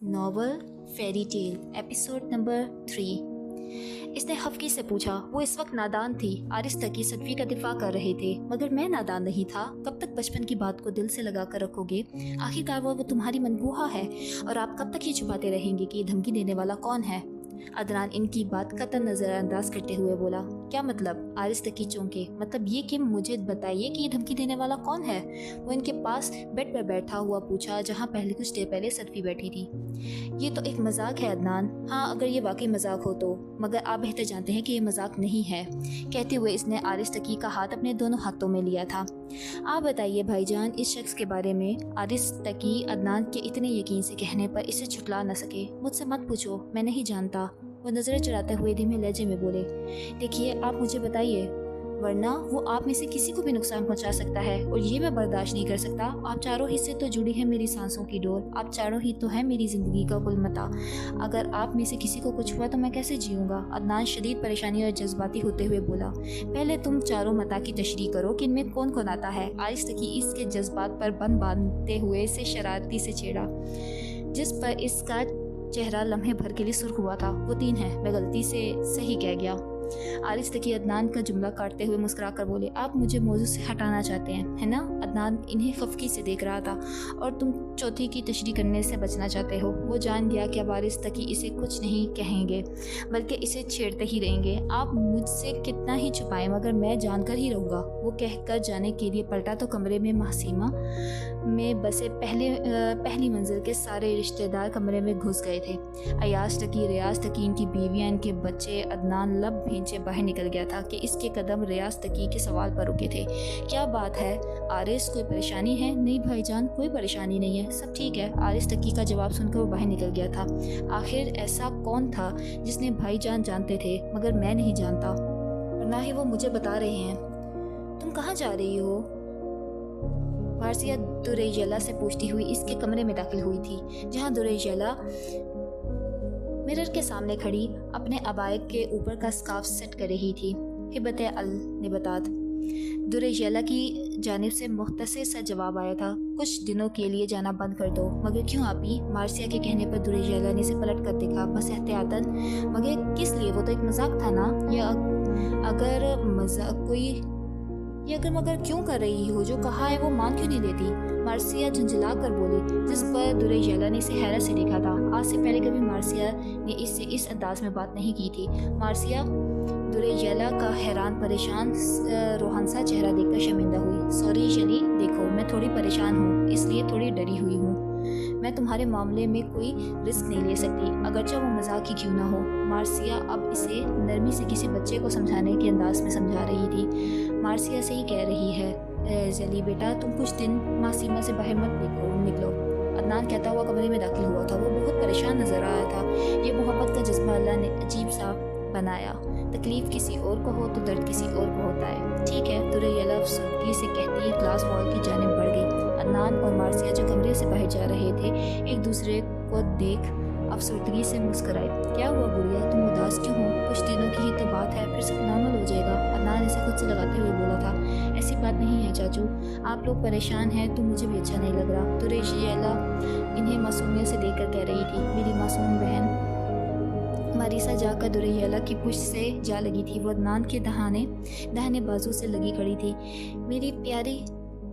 Novel fairy tale episode number 3۔ اس نے خفگی سے پوچھا۔ وہ اس وقت نادان تھی۔ آرس تقی صدفی کا دفاع کر رہے تھے، مگر میں نادان نہیں تھا۔ کب تک بچپن کی بات کو دل سے لگا کر رکھو گے؟ آخرکار وہ تمہاری منگوہا ہے، اور آپ کب تک یہ چھپاتے رہیں گے کہ یہ دھمکی دینے والا کون ہے؟ عدنان ان کی بات قطعاً نظر انداز کرتے ہوئے بولا۔ کیا مطلب؟ آرس تقی چونکے۔ مطلب یہ کہ مجھے بتائیے کہ یہ دھمکی دینے والا کون ہے؟ وہ ان کے پاس بیڈ پر بیٹھا ہوا پوچھا، جہاں کچھ دیر پہلے صدفی بیٹھی تھی۔ یہ تو ایک مذاق ہے عدنان۔ ہاں، اگر یہ واقعی مذاق ہو تو، مگر آپ بہتر جانتے ہیں کہ یہ مذاق نہیں ہے۔ کہتے ہوئے اس نے آرس تقی کا ہاتھ اپنے دونوں ہاتھوں میں لیا تھا۔ آپ بتائیے بھائی جان اس شخص کے بارے میں۔ آرس تقی عدنان کے اتنے یقین سے کہنے پر اسے چھٹلا نہ سکے۔ مجھ سے مت پوچھو، میں نہیں جانتا۔ وہ نظریں چڑھاتے ہوئے دھیمے لہجے میں بولے۔ دیکھیے، آپ مجھے بتائیے، ورنہ وہ آپ میں سے کسی کو بھی نقصان پہنچا سکتا ہے، اور یہ میں برداشت نہیں کر سکتا۔ آپ چاروں ہی سے تو جڑی ہے میری سانسوں کی ڈور، آپ چاروں ہی تو ہیں میری زندگی کا کل متاع۔ اگر آپ میں سے کسی کو کچھ ہوا تو میں کیسے جیوں گا؟ عدنان شدید پریشانی اور جذباتی ہوتے ہوئے بولا۔ پہلے تم چاروں متاع کی تشریح کرو کہ ان میں کون کون آتا ہے۔ آرس تقی اس کے جذبات پر بند باندھتے ہوئے اسے شرارتی سے چھیڑا، جس پر اس کا چہرہ لمحے بھر کے لیے سرخ ہوا تھا۔ وہ 3 ہیں، میں غلطی سے صحیح کہہ گیا۔ آرس تقی عدنان کا جملہ کاٹتے ہوئے مسکرا کر بولے۔ آپ مجھے موضوع سے ہٹانا چاہتے ہیں، ہے نا؟ عدنان انہیں خفگی سے دیکھ رہا تھا۔ اور تم چوتھی کی تشریح کرنے سے بچنا چاہتے ہو۔ وہ جان گیا کہ اب آرس تقی اسے کچھ نہیں کہیں گے، بلکہ اسے چھیڑتے ہی رہیں گے۔ آپ مجھ سے کتنا ہی چھپائیں، مگر میں جان کر ہی رہوں گا۔ وہ کہہ کر جانے کے لیے پلٹا تو کمرے میں محسیمہ میں بسے پہلی منزل کے سارے رشتہ دار کمرے میں گھس گئے تھے۔ ایاز تقی، ریاض تقی، ان کی بیویاں، ان کے بچے۔ عدنان لب بھینچے باہر نکل گیا تھا کہ اس کے قدم ریاض تقی کے سوال پر رکے تھے۔ کیا بات ہے آرس، کوئی پریشانی ہے؟ نہیں بھائی جان، کوئی پریشانی نہیں ہے، سب ٹھیک ہے۔ آرس تقی کا جواب سن کر وہ باہر نکل گیا تھا۔ آخر ایسا کون تھا جس نے بھائی جان جانتے تھے مگر میں نہیں جانتا، اور نہ ہی وہ مجھے بتا رہے ہیں۔ تم کہاں جا رہی ہو؟ مارسیا دوریجیلا سے پوچھتی ہوئی اس کے کمرے میں داخل ہوئی تھی، جہاں دوریجیلا مرر کے سامنے کھڑی اپنے عبائے کے اوپر کا سکارف سیٹ کر رہی تھی۔ ہبت النباتات۔ دوریجیلا کی جانب سے مختصر سا جواب آیا تھا۔ کچھ دنوں کے لیے جانا بند کر دو۔ مگر کیوں آپی؟ مارسیا کے کہنے پر دوریجیلا نے اسے پلٹ کر دیکھا، بس احتیاطاً۔ مگر کس لیے؟ وہ تو ایک مذاق تھا نا؟ اگر مگر کیوں کر رہی ہو؟ جو کہا ہے وہ مان کیوں نہیں لیتی؟ مارسیا جھنجھلا کر بولی، جس پر دوریجیلا نے اسے حیرت سے دیکھا تھا۔ آج سے پہلے کبھی مارسیا نے اس سے اس انداز میں بات نہیں کی تھی۔ مارسیا دوریجیلا کا حیران پریشان روحن سا چہرہ دیکھ کر شرمندہ ہوئی۔ سوری جلی، دیکھو میں تھوڑی پریشان ہوں، اس لیے تھوڑی ڈری ہوئی ہوں۔ میں تمہارے معاملے میں کوئی رسک نہیں لے سکتی، اگرچہ وہ مذاق ہی کیوں نہ ہو۔ مارسیا اب اسے نرمی سے کسی بچے کو سمجھانے کے انداز میں سمجھا رہی تھی۔ مارسیا سے ہی کہہ رہی ہے جلی بیٹا، تم کچھ دن محسیمہ سے باہر مت نکلو۔ عدنان کہتا ہوا کمرے میں داخل ہوا تھا۔ وہ بہت پریشان نظر آیا تھا۔ یہ محبت کا جذبہ اللہ نے عجیب سا بنایا۔ تکلیف کسی اور کو ہو تو درد کسی اور کو ہوتا ہے۔ ٹھیک ہے، دوریجیلا افسردگی سے کہتی گلاس وال کی جانب بڑھ گئی۔ عدنان اور مارسیا جو کمرے سے باہر جا رہے تھے، ایک دوسرے کو دیکھ افسردگی سے مسکرائے۔ کیا ہوا گڑیا، تم اداس کیوں ہو؟ کچھ دنوں کی ہی تو بات ہے، پھر سب نارمل ہو جائے گا۔ عدنان اسے خود سے لگاتے ہوئے بولا تھا۔ ایسی بات نہیں ہے چاچو، آپ لوگ پریشان ہیں تو مجھے بھی اچھا نہیں لگ رہا۔ دوریجیلا انہیں معصومیت سے دیکھ کر کہہ رہی تھی۔ میری معصوم بہن ماریسا جا کر دوریجیلا کی پشت سے جا لگی تھی۔ وہ عدنان کے داہنے بازو سے لگی کھڑی تھی۔ میری پیاری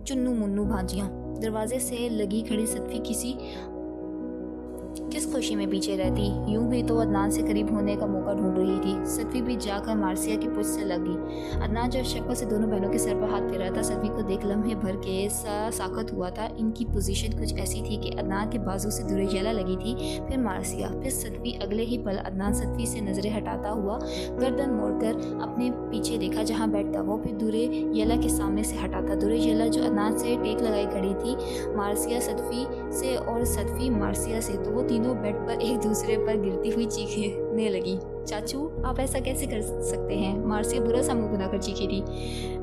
چنو منو بھانجیاں۔ دروازے سے لگی کھڑی صدفی کس خوشی میں پیچھے رہتی؟ یوں بھی تو عدنان سے قریب ہونے کا موقع ڈھونڈ رہی تھی۔ صدفی بھی جا کر مارسیا کی پشت سے لگی۔ عدنان جو شکوہ سے دونوں بہنوں کے سر پر ہاتھ پھیر رہا تھا، صدفی کو دیکھ لمحے بھر کے ساکت ہوا تھا۔ ان کی پوزیشن کچھ ایسی تھی کہ عدنان کے بازو سے دوریجیلا لگی تھی، پھر مارسیا، پھر صدفی۔ اگلے ہی پل عدنان صدفی سے نظریں ہٹاتا ہوا گردن موڑ کر اپنے پیچھے دیکھا جہاں بیڈ تھا، وہ پھر دوریجیلا کے سامنے سے ہٹا تھا۔ دوریجیلا جو عدنان سے ٹیک لگائی کھڑی تھی، مارسیا صدفی سے اور صدفی مارسیا سے، تو وہ تینوں بیڈ پر ایک دوسرے پر گرتی ہوئی چیخنے لگی۔ چاچو، آپ ایسا کیسے کر سکتے ہیں؟ مارسیا برا سا منہ بنا کر چیخی تھی۔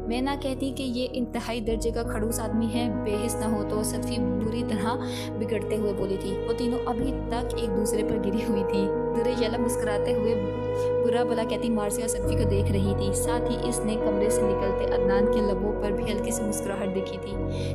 میں نہ کہتی کہ یہ انتہائی درجے کا کھڑوس آدمی ہے، بے حس نہ ہو تو صدفی بری طرح بگڑتے ہوئے بولی تھی۔ وہ تینوں ابھی تک ایک دوسرے پر گری ہوئی تھی۔ درے یلا مسکراتے ہوئے برا بلا کہتی مارسیا صدفی کو دیکھ رہی تھی، ساتھ ہی اس نے کمرے سے نکلتے عدنان کے لبوں پر بھی ہلکی سی مسکراہٹ دیکھی تھی۔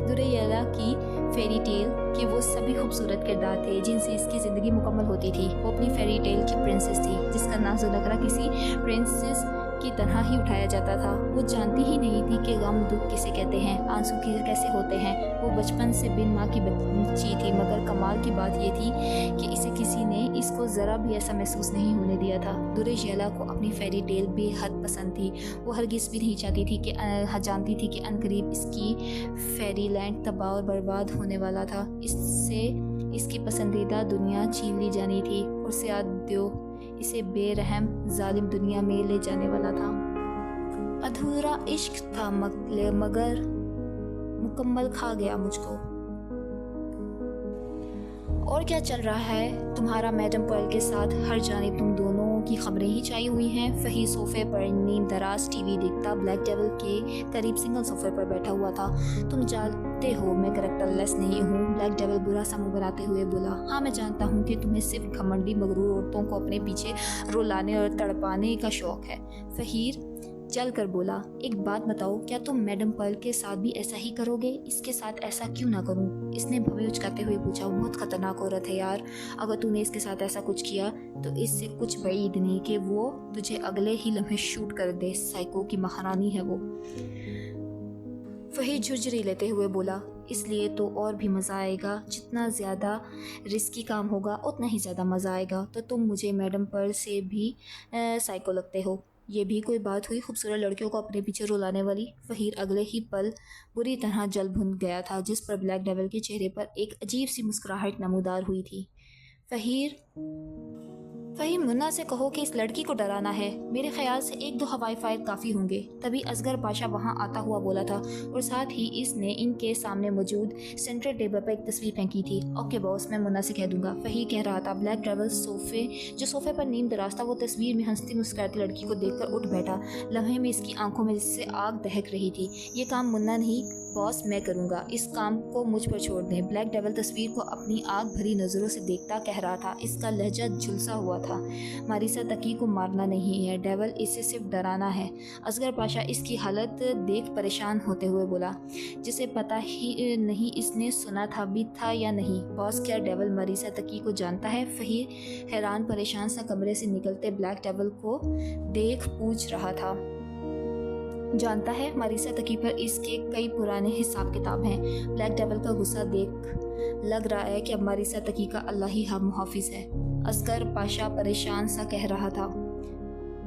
درے یلا کی فیری ٹیل کے وہ سبھی خوبصورت کردار تھے جن سے اس کی زندگی مکمل ہوتی تھی۔ وہ اپنی فیری ٹیل کی پرنسس تھی جس کا ناز و نخرہ کسی پرنسس کی طرح ہی اٹھایا جاتا تھا۔ وہ جانتی ہی نہیں تھی کہ غم دکھ کسے کہتے ہیں، آنسو کیسے ہوتے ہیں۔ وہ بچپن سے بن ماں کی بچی تھی، مگر کمال کی بات یہ تھی کہ اسے کسی نے اس کو ذرا بھی ایسا محسوس نہیں ہونے دیا تھا۔ درے یلا کو اپنی فیری ٹیل بے حد پسند تھی۔ وہ ہرگز بھی نہیں چاہتی تھی کہ جانتی تھی کہ عنقریب اس کی فیری لینڈ تباہ اور برباد ہونے والا تھا۔ اس سے اس کی پسندیدہ دنیا چھین لی جانی تھی اور سیاد دیو اسے بے رحم ظالم دنیا میں لے جانے والا تھا۔ ادھورا عشق تھا مگر مکمل کھا گیا مجھ کو۔ اور کیا چل رہا ہے تمہارا میڈم پرل کے ساتھ؟ ہر جانب تم دونوں کی خبریں ہی چھائی ہوئی ہیں۔ فہی صوفے پر نیم دراز ٹی وی دیکھتا بلیک ڈیول کے قریب سنگل صوفے پر بیٹھا ہوا تھا۔ تم جانتے ہو میں کریکٹر لیس نہیں ہوں، بلیک ڈیول برا سا منہ بناتے ہوئے بولا۔ ہاں میں جانتا ہوں کہ تمہیں صرف گھمنڈی مغرور عورتوں کو اپنے پیچھے رلانے اور تڑپانے کا شوق ہے۔ فہیر چل کر بولا، ایک بات بتاؤ، کیا تم میڈم پرل کے ساتھ بھی ایسا ہی کرو گے؟ اس کے ساتھ ایسا کیوں نہ کروں؟ اس نے بھویں اچکاتے ہوئے پوچھا۔ وہ بہت خطرناک عورت ہے یار، اگر تو نے اس کے ساتھ ایسا کچھ کیا تو اس سے کچھ بعید نہیں کہ وہ تجھے اگلے ہی لمحے شوٹ کر دے۔ سائیکو کی مہارانی ہے وہ۔ فہی جھرجھری لیتے ہوئے بولا، اس لیے تو اور بھی مزہ آئے گا، جتنا زیادہ رسکی کام ہوگا اتنا ہی زیادہ مزہ آئے گا۔ تو تم مجھے میڈم پرل سے بھی سائیکو لگتے ہو؟ یہ بھی کوئی بات ہوئی خوبصورت لڑکیوں کو اپنے پیچھے رلانے والی؟ فہیر اگلے ہی پل بری طرح جل بھن گیا تھا، جس پر بلیک ڈیول کے چہرے پر ایک عجیب سی مسکراہٹ نمودار ہوئی تھی۔ فہیر منا سے کہو کہ اس لڑکی کو ڈرانا ہے، میرے خیال سے 1-2 ہوائی فائر کافی ہوں گے۔ تبھی اصغر پاشا وہاں آتا ہوا بولا تھا اور ساتھ ہی اس نے ان کے سامنے موجود سینٹرل ٹیبل پر ایک تصویر پھینکی تھی۔ اوکے باس، میں منا سے کہہ دوں گا، فہیر کہہ رہا تھا۔ بلیک ڈیول جو صوفے پر نیم دراز تھا، وہ تصویر میں ہنستی مسکراتی لڑکی کو دیکھ کر اٹھ بیٹھا۔ لمحے میں اس کی آنکھوں میں جس سے آگ دہک رہی تھی۔ یہ کام منا نہیں باس میں کروں گا، اس کام کو مجھ پر چھوڑ دیں۔ بلیک ڈیول تصویر کو اپنی آگ بھری نظروں سے دیکھتا کہہ رہا تھا، اس کا لہجہ جھلسا ہوا تھا۔ ماریسا تقی کو مارنا نہیں ہے ڈیول، اسے صرف ڈرانا ہے۔ اصغر پاشا اس کی حالت دیکھ پریشان ہوتے ہوئے بولا، جسے پتہ ہی نہیں اس نے سنا تھا بھی تھا یا نہیں۔ باس کیا ڈیول ماریسا تقی کو جانتا ہے؟ فہیر حیران پریشان سا کمرے سے نکلتے بلیک ڈیول کو دیکھ پوچھ رہا تھا۔ جانتا ہے، ماریسا تقی پر اس کے کئی پرانے حساب کتاب ہیں۔ بلیک ڈیول کا غصہ دیکھ لگ رہا ہے کہ اب ماریسا تقی کا اللہ ہی محافظ ہے۔ اصغر پاشا پریشان سا کہہ رہا تھا۔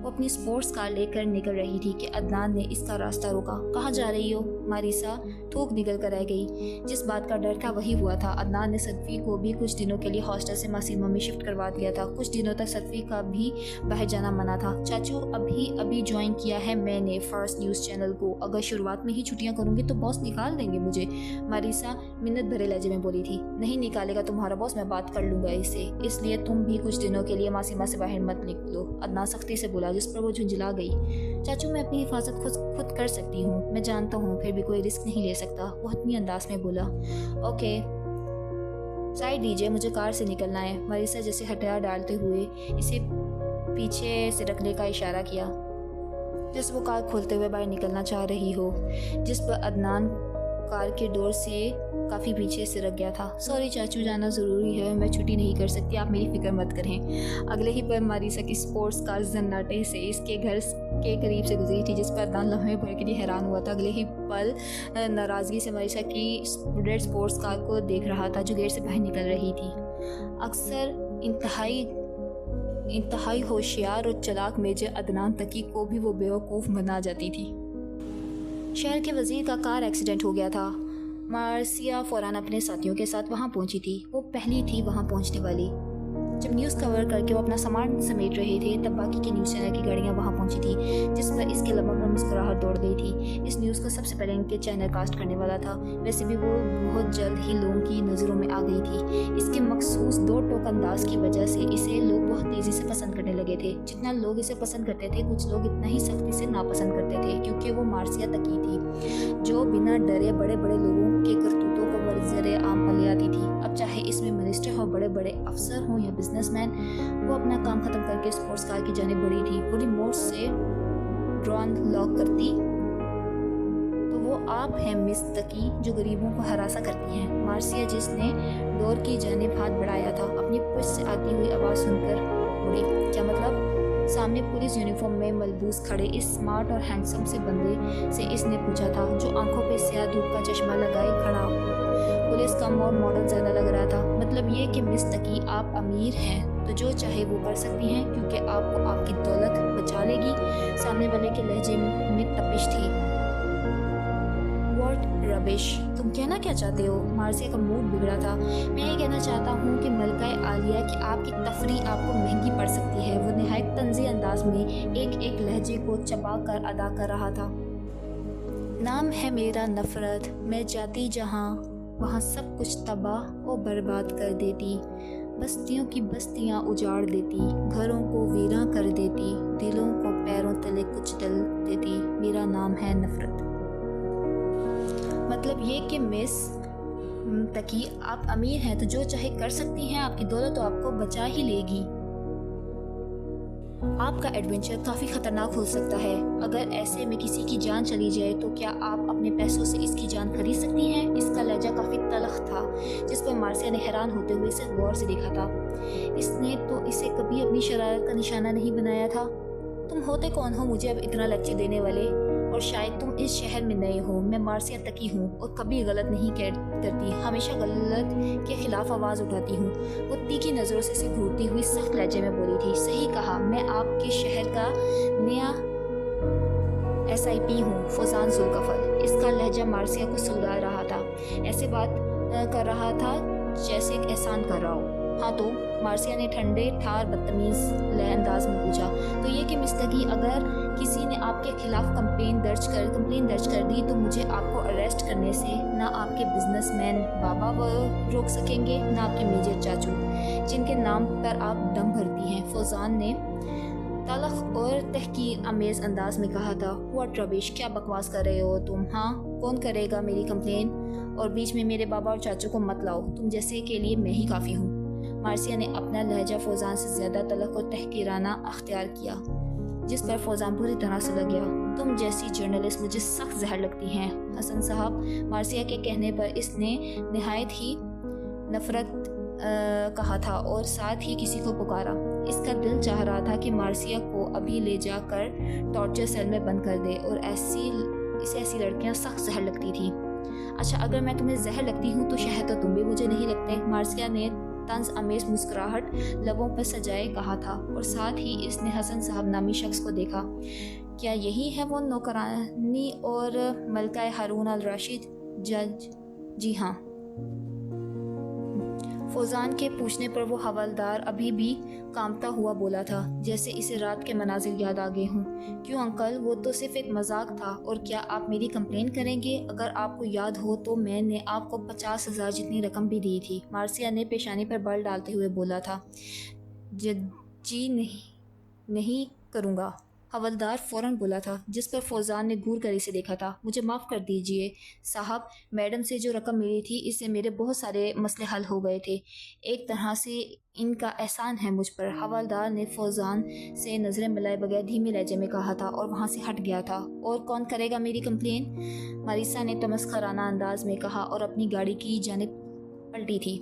وہ اپنی سپورٹس کار لے کر نکل رہی تھی کہ عدنان نے اس کا راستہ روکا۔ کہاں جا رہی ہو؟ ماریسا تھوک نکل کر رہ گئی۔ جس بات کا ڈر تھا وہی ہوا تھا۔ عدنان نے صدفی کو بھی کچھ دنوں کے لیے ہاسٹل سے ماسیما میں شفٹ کروا دیا تھا۔ کچھ دنوں تک صدفی کا بھی باہر جانا منع تھا۔ چاچو ابھی جوائن کیا ہے میں نے فرسٹ نیوز چینل کو، اگر شروعات میں ہی چھٹیاں کروں گی تو باس نکال دیں گے مجھے۔ ماریسا منت بھرے لہجے میں بولی تھی۔ نہیں نکالے گا تمہارا باس، میں بات کر لوں گا اسے، اس لیے تم بھی کچھ دنوں کے لیے ماسیما سے باہر مت نکلو، عدنان سختی سے بولا، جس پر وہ جھنجھلا گئی۔ چاچو میں اپنی حفاظت خود کر سکتی ہوں، میں جانتا ہوں، پھر بھی کوئی رسک نہیں لے سکتا، وہ حتمی انداز میں بولا۔ اوکے سائڈ دیجیے، مجھے کار سے نکلنا ہے۔ ماریسا جیسے ہتھیار ڈالتے ہوئے اسے پیچھے سے رکھنے کا اشارہ کیا، جیسے وہ کار کھولتے ہوئے باہر نکلنا چاہ رہی ہو، جس پر عدنان کار کے ڈور سے کافی پیچھے سے رکھ گیا تھا۔ سوری چاچو، جانا ضروری ہے، میں چھٹی نہیں کر سکتی، آپ میری فکر مت کریں۔ اگلے ہی پل ماریسا کی سپورٹس کار زناٹے سے اس کے گھر کے قریب سے گزری تھی، جس پر عدنان لمحے بھر کے لیے حیران ہوا تھا۔ اگلے ہی پل ناراضگی سے ماریسا کی ریڈ سپورٹس کار کو دیکھ رہا تھا جو گیٹ سے باہر نکل رہی تھی۔ اکثر انتہائی ہوشیار اور چلاک میجر عدنان تقی کو بھی وہ بیوقوف بنا جاتی تھی۔ شہر کے وزیر کا کار ایکسیڈنٹ ہو گیا تھا۔ مارسیا فوراً اپنے ساتھیوں کے ساتھ وہاں پہنچی تھی۔ وہ پہلی تھی وہاں پہنچنے والی۔ जब न्यूज़ कवर करके वो अपना सामान समेट रहे थे तब बाकी के न्यूज़ चैनल की गाड़ियाँ वहाँ पहुँची थी, जिस पर इसके लबों पर मुस्कुराहट दौड़ गई थी। इस न्यूज़ को सबसे पहले इनके चैनल कास्ट करने वाला था। वैसे भी वो बहुत जल्द ही लोगों की नज़रों में आ गई थी। इसके मखसूस दो टोक अंदाज की वजह से इसे लोग बहुत तेज़ी से पसंद करने लगे थे। जितना लोग इसे पसंद करते थे, कुछ लोग इतना ही सख्ती से नापसंद करते थे, क्योंकि वो मार्सिया तकी थी जो बिना डरे बड़े बड़े लोगों के करतूतों को बरज़रे आम पले आती थी। अब चाहे इसमें मिनिस्टर हो, बड़े बड़े अफसर हों या बिजनेसमैन, वो अपना काम खत्म करके स्पोर्ट्स कार की जाने बढ़ी थी। वो रिमोट से ड्रोन लॉक करती तो वो आप हैं मिस तकी जो गरीबों को हरासा करती हैं। मार्सिया जिसने डोर की जानिब हाथ बढ़ाया था, अपनी पुश से आती हुई आवाज़ सुनकर मुड़ी। क्या मतलब? सामने पुलिस यूनिफॉर्म में मलबूस खड़े इस स्मार्ट और हैंडसम से बंदे से इसने पूछा था, जो आंखों पे स्याह धूप का चश्मा लगाए खड़ा हो। पुलिस कम और मॉडल ज़्यादा लग रहा था। मतलब ये कि मिस तकी आप अमीर हैं तो जो चाहे वो कर सकती हैं, क्योंकि आपको आपकी दौलत बचा लेगी। सामने वाले के लहजे में तपिश थी। व्हाट रबिश, तुम कहना क्या चाहते हो? मार्सिया का मूड बिगड़ा था। मैं ये कहना चाहता हूँ कि मलका आलिया कि आपकी तफरीह आपको महंगी पड़ सकती है। वो निहायत तंज़ी अंदाज में एक एक लहजे को चबा कर अदा कर रहा था। नाम है मेरा नफरत, मैं जाती जहाँ वहाँ सब कुछ तबाह और बर्बाद कर देती, बस्तियों की बस्तियाँ उजाड़ देती, घरों को वीरां कर देती, दिलों को पैरों तले कुचल देती। मेरा नाम है नफरत। मतलब ये कि मिस तकी आप अमीर हैं तो जो चाहे कर सकती हैं, आपकी दौलत तो आपको बचा ही लेगी। आपका एडवेंचर काफ़ी ख़तरनाक हो सकता है। अगर ऐसे में किसी की जान चली जाए तो क्या आप अपने पैसों से इसकी जान खरीद सकती हैं? इसका लहजा काफ़ी तलख था, जिस पर मार्सिया ने हैरान होते हुए इसे गौर से देखा था। इसने तो इसे कभी अपनी शरारत का निशाना नहीं बनाया था। तुम होते कौन हो मुझे अब इतना लेक्चर देने वाले? और शायद तुम इस शहर में नए हो। मैं मार्सिया तकी हूँ और कभी गलत नहीं करती, हमेशा गलत के खिलाफ आवाज़ उठाती हूँ। वो तीखी नज़रों से इसे घूरती हुई सख्त लहजे में बोली थी। सही कहा, मैं आपके शहर का नया SIP हूँ, फौजान जुल्कफल। इसका लहजा मार्सिया को सुलगा रहा था। ऐसे बात कर रहा था जैसे एक एहसान कर रहा हो। हाँ तो? मार्सिया ने ठंडे ठार बदतमीज अंदाज में पूछा। तो ये कि मिस तकी, अगर किसी ने आपके खिलाफ कंप्लेन दर्ज कर दी तो मुझे आपको अरेस्ट करने से ना आपके बिजनेसमैन बाबा वो रोक सकेंगे, ना आपके मेजर चाचू जिनके नाम पर आप दम भरती हैं। फौजान ने तलख और तहकीर आमेज अंदाज में कहा था। व्हाट रबिश, क्या बकवास कर रहे हो तुम? हाँ, कौन करेगा मेरी कंप्लेन? और बीच में मेरे बाबा और चाचू को मत लाओ, तुम जैसे के लिए मैं ही काफ़ी हूँ। मार्सिया ने अपना लहजा फौजान से ज़्यादा तलख और तहकीराना अख्तियार किया, जिस पर फौजान पूरी तरह से लग गया। तुम जैसी जर्नलिस्ट मुझे सख्त जहर लगती हैं हसन साहब। मार्सिया के कहने पर इसने निहायत ही नफरत कहा था और साथ ही किसी को पुकारा। इसका दिल चाह रहा था कि मार्सिया को अभी ले जाकर टॉर्चर सेल में बंद कर दे, और ऐसी लड़कियां सख्त जहर लगती थी। अच्छा, अगर मैं तुम्हें जहर लगती हूँ तो शायद तो तुम भी मुझे नहीं लगते। मार्सिया ने तंज अमेज मुस्कुराहट लबों पर सजाए कहा था, और साथ ही इसने हसन साहब नामी शख्स को देखा। क्या यही है वो नौकरानी और मलका हारून अल राशिद जज? जी हाँ। फौजान के पूछने पर वो हवलदार अभी भी कांपता हुआ बोला था, जैसे इसे रात के मनाजिर याद आ गए हों। क्यों अंकल, वो तो सिर्फ एक मजाक था। और क्या आप मेरी कंप्लेन करेंगे? अगर आपको याद हो तो मैंने आपको 50,000 जितनी रकम भी दी थी। मार्सिया ने पेशानी पर बल डालते हुए बोला था। जी नहीं करूँगा, हवलदार फौरन बोला था, जिस पर फौजान ने घूर कर इसे देखा था। मुझे माफ़ कर दीजिए साहब, मैडम से जो रकम मिली थी इससे मेरे बहुत सारे मसले हल हो गए थे। एक तरह से इनका एहसान है मुझ पर। हवलदार ने फौजान से नज़रें मिलाए बगैर धीमे लहजे में कहा था और वहाँ से हट गया था। और कौन करेगा मेरी कंप्लेन? मारिसा ने तमस्खराना अंदाज में कहा और अपनी गाड़ी की जानिब पलटी थी।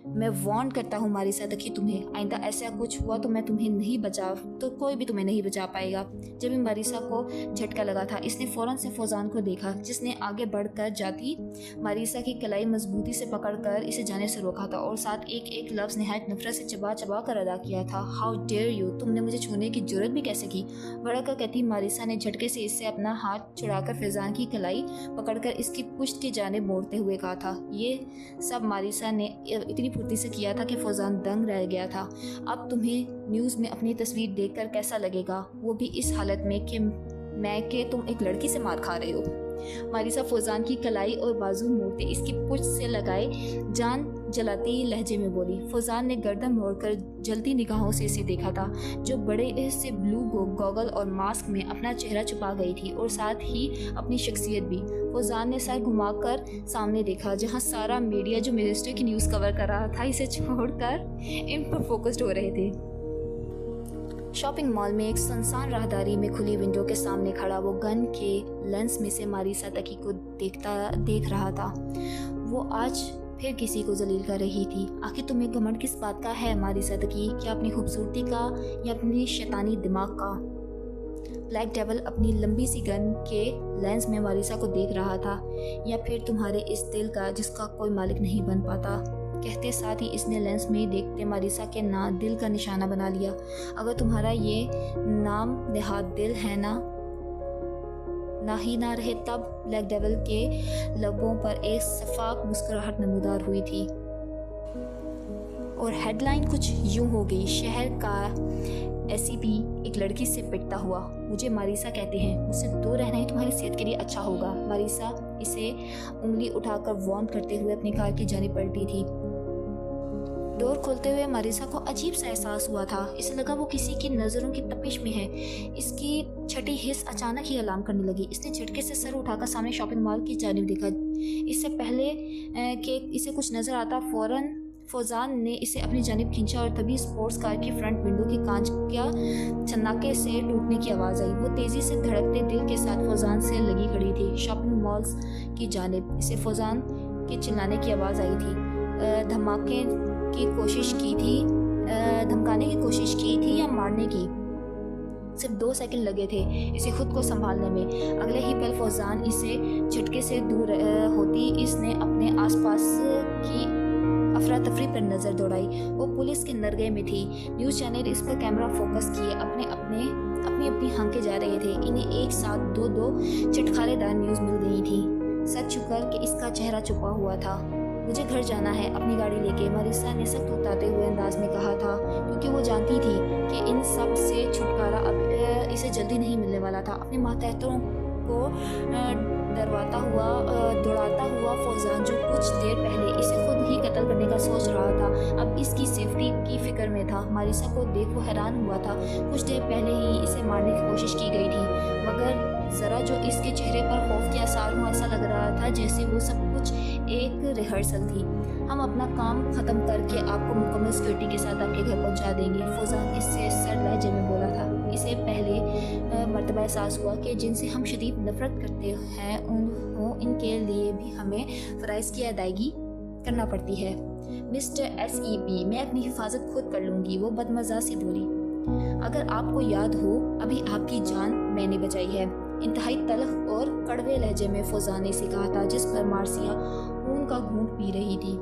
मैं वार्न करता हूँ मारिसा तकी, तुम्हें आइंदा ऐसा कुछ हुआ तो मैं तुम्हें नहीं बचा तो कोई भी तुम्हें नहीं बचा पाएगा। जब भी मारिसा को झटका लगा था, इसने फौरन से फौजान को देखा, जिसने आगे बढ़कर जाती मारिसा की कलाई मजबूती से पकड़कर इसे जाने से रोका था और साथ एक एक लफ्ज़ निहायत नफरत से चबा कर अदा किया था। हाउ डेयर यू, तुमने मुझे छूने की जुर्रत भी कैसे की? बढ़कर कहती मारिसा ने झटके से इससे अपना हाथ छुड़ाकर फैजान की कलाई पकड़कर इसकी पुश्त की जानिब मोड़ते हुए कहा था। ये सब मारिसा ने इतनी फुर्ती से किया था कि फौजान दंग रह गया था। अब तुम्हें न्यूज़ में अपनी तस्वीर देखकर कैसा लगेगा, वो भी इस हालत में कि तुम एक लड़की से मार खा रहे हो। मारिसा फौजान की कलाई और बाजू मोड़ते इसकी पूंछ से लगाए जान जलाती लहजे में बोली। फौजान ने गर्दन मोड़कर जलती निगाहों से इसे देखा था, जो बड़े से ब्लू गॉगल और मास्क में अपना चेहरा छुपा गई थी और साथ ही अपनी शख्सियत भी। फौजान ने सर घुमाकर सामने देखा, जहां सारा मीडिया जो मिनिस्टर की न्यूज़ कवर कर रहा था इसे छोड़कर इन पर फोकस्ड हो रहे थे। शॉपिंग मॉल में एक सुनसान राहदारी में खुली विंडो के सामने खड़ा वो गन के लेंस में से मारिसा तकी को देख रहा था। वो आज फिर किसी को जलील कर रही थी। आखिर तुम्हें घमंड किस बात का है मारिसा तकी? क्या अपनी खूबसूरती का या अपनी शैतानी दिमाग का? ब्लैक डेविल अपनी लंबी सी गन के लेंस में मारिसा को देख रहा था, या फिर तुम्हारे इस दिल का जिसका कोई मालिक नहीं बन पाता? कहते साथ ही इसने लेंस में देखते मारिसा के दिल का निशाना बना लिया। अगर तुम्हारा ये नाम नेहात दिल है ना रहे तब। ब्लैक डेविल के लबों पर एक शफाफ मुस्कुराहट नमूदार हुई थी और हेडलाइन कुछ यूं हो गई, शहर का एसीपी एक लड़की से पिटता हुआ। मुझे मारिसा कहते हैं, मुझसे दूर रहना ही तुम्हारी सेहत के लिए अच्छा होगा। मारिसा इसे उंगली उठाकर वार्न करते हुए अपनी कार की जानिब पलटी थी। डोर खोलते हुए मारिसा को अजीब सा एहसास हुआ था। इसे लगा वो किसी की नज़रों की तपिश में है। इसकी छठी हिस्स अचानक ही अलार्म करने लगी। इसने झटके से सर उठाकर सामने शॉपिंग मॉल की जानिब देखा। इससे पहले कि इसे कुछ नज़र आता, फौरन फौजान ने इसे अपनी जानिब खींचा और तभी स्पोर्ट्स कार की फ्रंट विंडो की कांच का छन्नाके से टूटने की आवाज़ आई। वो तेज़ी से धड़कते दिल के साथ फौजान से लगी खड़ी थी शॉपिंग मॉल्स की जानिब। इसे फौजान के चिल्लाने की आवाज़ आई थी। धमकाने की कोशिश की थी या मारने की। सिर्फ 2 सेकंड लगे थे इसे खुद को संभालने में। अगले ही पल फौजान इसे झटके से दूर होती इसने अपने आसपास की अफरा तफरी पर नज़र दौड़ाई। वो पुलिस के नरगे में थी। न्यूज़ चैनल इस पर कैमरा फोकस किए अपनी हांके जा रहे थे। इन्हें एक साथ दो चटखारेदार न्यूज़ मिल गई थी। सच छुकर कि इसका चेहरा छुपा हुआ था। मुझे घर जाना है अपनी गाड़ी लेके, मारिसा ने सख्त उतारते हुए अंदाज में कहा था, क्योंकि वो जानती थी कि इन सब से छुटकारा अब इसे जल्दी नहीं मिलने वाला था। अपने मातहतों को दौड़ाता हुआ फौजान, जो कुछ देर पहले इसे खुद ही कत्ल करने का सोच रहा था, अब इसकी सेफ्टी की फिक्र में था। मारिसा को देख वो हैरान हुआ था। कुछ देर पहले ही इसे मारने की कोशिश की गई थी, मगर ज़रा जो इसके चेहरे पर खौफ के आसार हों, ऐसा लग रहा था जैसे वो सब कुछ एक रिहर्सल थी। हम अपना काम ख़त्म करके आपको मुकम्मल सिक्योरिटी के साथ आपके घर पहुंचा देंगे, फौजान इससे सर लहजे में बोला था। इसे पहले मर्तबा एहसास हुआ कि जिनसे हम शदीद नफरत करते हैं इनके लिए भी हमें फ़राइज़ की अदायगी करना पड़ती है। मिस्टर SEP, मैं अपनी हिफाजत खुद कर लूँगी, वो बदमज़ा से बोली। अगर आपको याद हो, अभी आपकी जान मैंने बचाई है, इंतहाई तलख और कड़वे लहजे में फौजान ने इसे कहा था, जिस पर मार्सिया खून का घूंट पी रही थी।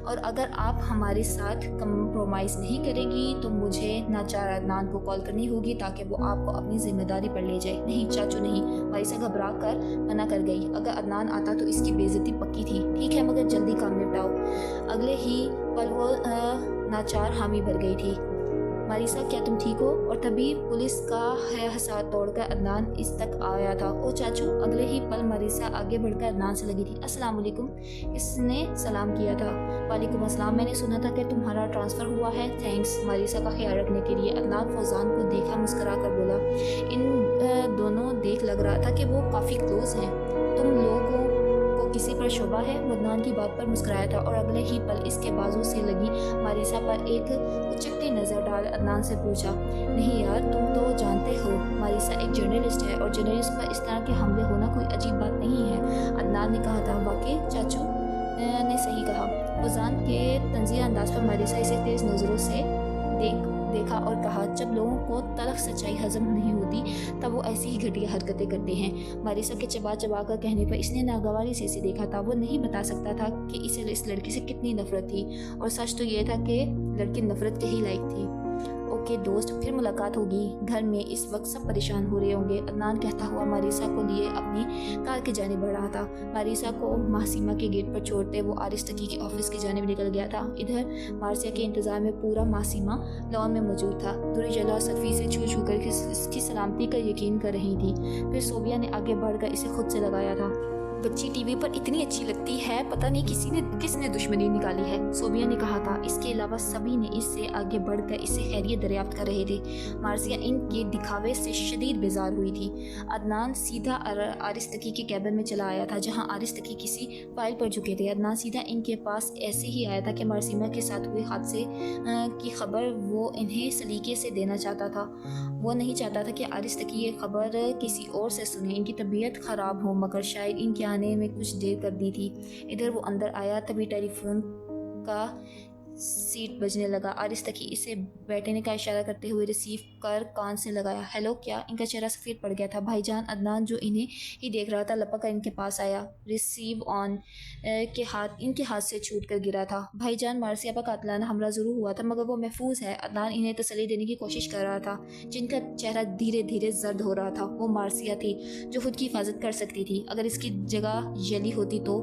और अगर आप हमारे साथ कंप्रोमाइज़ नहीं करेंगी तो मुझे नाचार अदनान को कॉल करनी होगी ताकि वो आपको अपनी जिम्मेदारी पर ले जाए। नहीं चाचू नहीं, मारिसा घबरा कर मना कर गई। अगर अदनान आता तो इसकी बेइज्जती पक्की थी। ठीक है, मगर जल्दी काम निपटाओ। अगले ही पल वो नाचार हामी भर गई थी। मारिसा, क्या तुम ठीक हो? और तभी पुलिस का हसार तोड़कर अदनान इस तक आया था। ओ चाचू। अगले ही पल मारिसा आगे बढ़कर अदनान से लगी थी। अस्सलाम वालेकुम, इसने सलाम किया था। वालेकुम अस्सलाम, मैंने सुना था कि तुम्हारा ट्रांसफ़र हुआ है। थैंक्स। मारिसा का ख्याल रखने के लिए। अदनान फौजान को देखा, मुस्करा कर बोला। इन दोनों देख लग रहा था कि वो काफ़ी क्लोज हैं। तुम लोगों किसी पर शोभा है? अदनान की बात पर मुस्कुराया था और अगले ही पल इसके बाजू से लगी मारिसा पर एक उचकती नज़र डाल अदनान से पूछा, नहीं यार, तुम तो जानते हो मारिसा एक जर्नलिस्ट है और जर्नलिस्ट पर इस तरह के हमले होना कोई अजीब बात नहीं है। अदनान ने कहा था। वाकई चाचू ने सही कहा। फौजान के तंज़ीह अंदाज पर मारिसा इसे तेज़ नज़रों से देखा और कहा, जब लोगों को तलख सच्चाई हजम नहीं होती तब वो ऐसी ही घटिया हरकतें करते हैं। मारिसा के चबा कर कहने पर इसने नागवारी से इसे देखा था। वो नहीं बता सकता था कि इसे इस लड़की से कितनी नफरत थी, और सच तो ये था कि लड़की नफरत के ही लायक थी। ओके दोस्त, फिर मुलाकात होगी। घर में इस वक्त सब परेशान हो रहे होंगे। अदनान कहता हुआ मारिसा को लिए अपनी कार की जानिब बढ़ रहा था। मारिसा को मासीमा के गेट पर छोड़ते वो आरिस तकी के ऑफिस की जानिब निकल गया था। इधर मार्सिया के इंतजार में पूरा मासीमा लॉन में मौजूद था। दुरेजला और सफ़ी से छू छू कर इसकी सलामती का यकीन कर रही थी। फिर सोबिया ने आगे बढ़कर इसे खुद से लगाया था। बच्ची टीवी पर इतनी अच्छी लगती है, पता नहीं किसने दुश्मनी निकाली है, सोबिया ने कहा था। इसके अलावा सभी ने इससे आगे बढ़कर इससे खैरियत दरियाफ्त कर रहे थे। मार्सिया इनके दिखावे से शदीद बेजार हुई थी। अदनान सीधा आरिस तकी के कैबिन में चला आया था, जहां आरिस तकी किसी फाइल पर झुके थे। अदनान सीधा इनके पास ऐसे ही आया था कि मार्सिमा के साथ हुए हादसे की खबर वो इन्हें सलीके से देना चाहता था। वो नहीं चाहता था कि आरिस तकी ये खबर किसी और से सुने, इनकी तबीयत ख़राब हो, मगर शायद इनके आने में कुछ देर कर दी थी। इधर वो अंदर आया, तभी टेलीफोन का सीट बजने लगा। आरिस तकी इसे बैठने का इशारा करते हुए रिसीव कर कान से लगाया। हेलो, क्या? इनका चेहरा सफ़ेद पड़ गया था। भाईजान, अदनान जो इन्हें ही देख रहा था लपक कर इनके पास आया। रिसीव ऑन इनके हाथ से छूट कर गिरा था। भाईजान, मार्सिया पर कातलाना हमला ज़रूर हुआ था, मगर वो महफूज है। अदनान इन्हें तसल्ली देने की कोशिश कर रहा था, जिनका चेहरा धीरे धीरे जर्द हो रहा था। वो मार्सिया थी जो खुद की हिफाजत कर सकती थी। अगर इसकी जगह यली होती तो।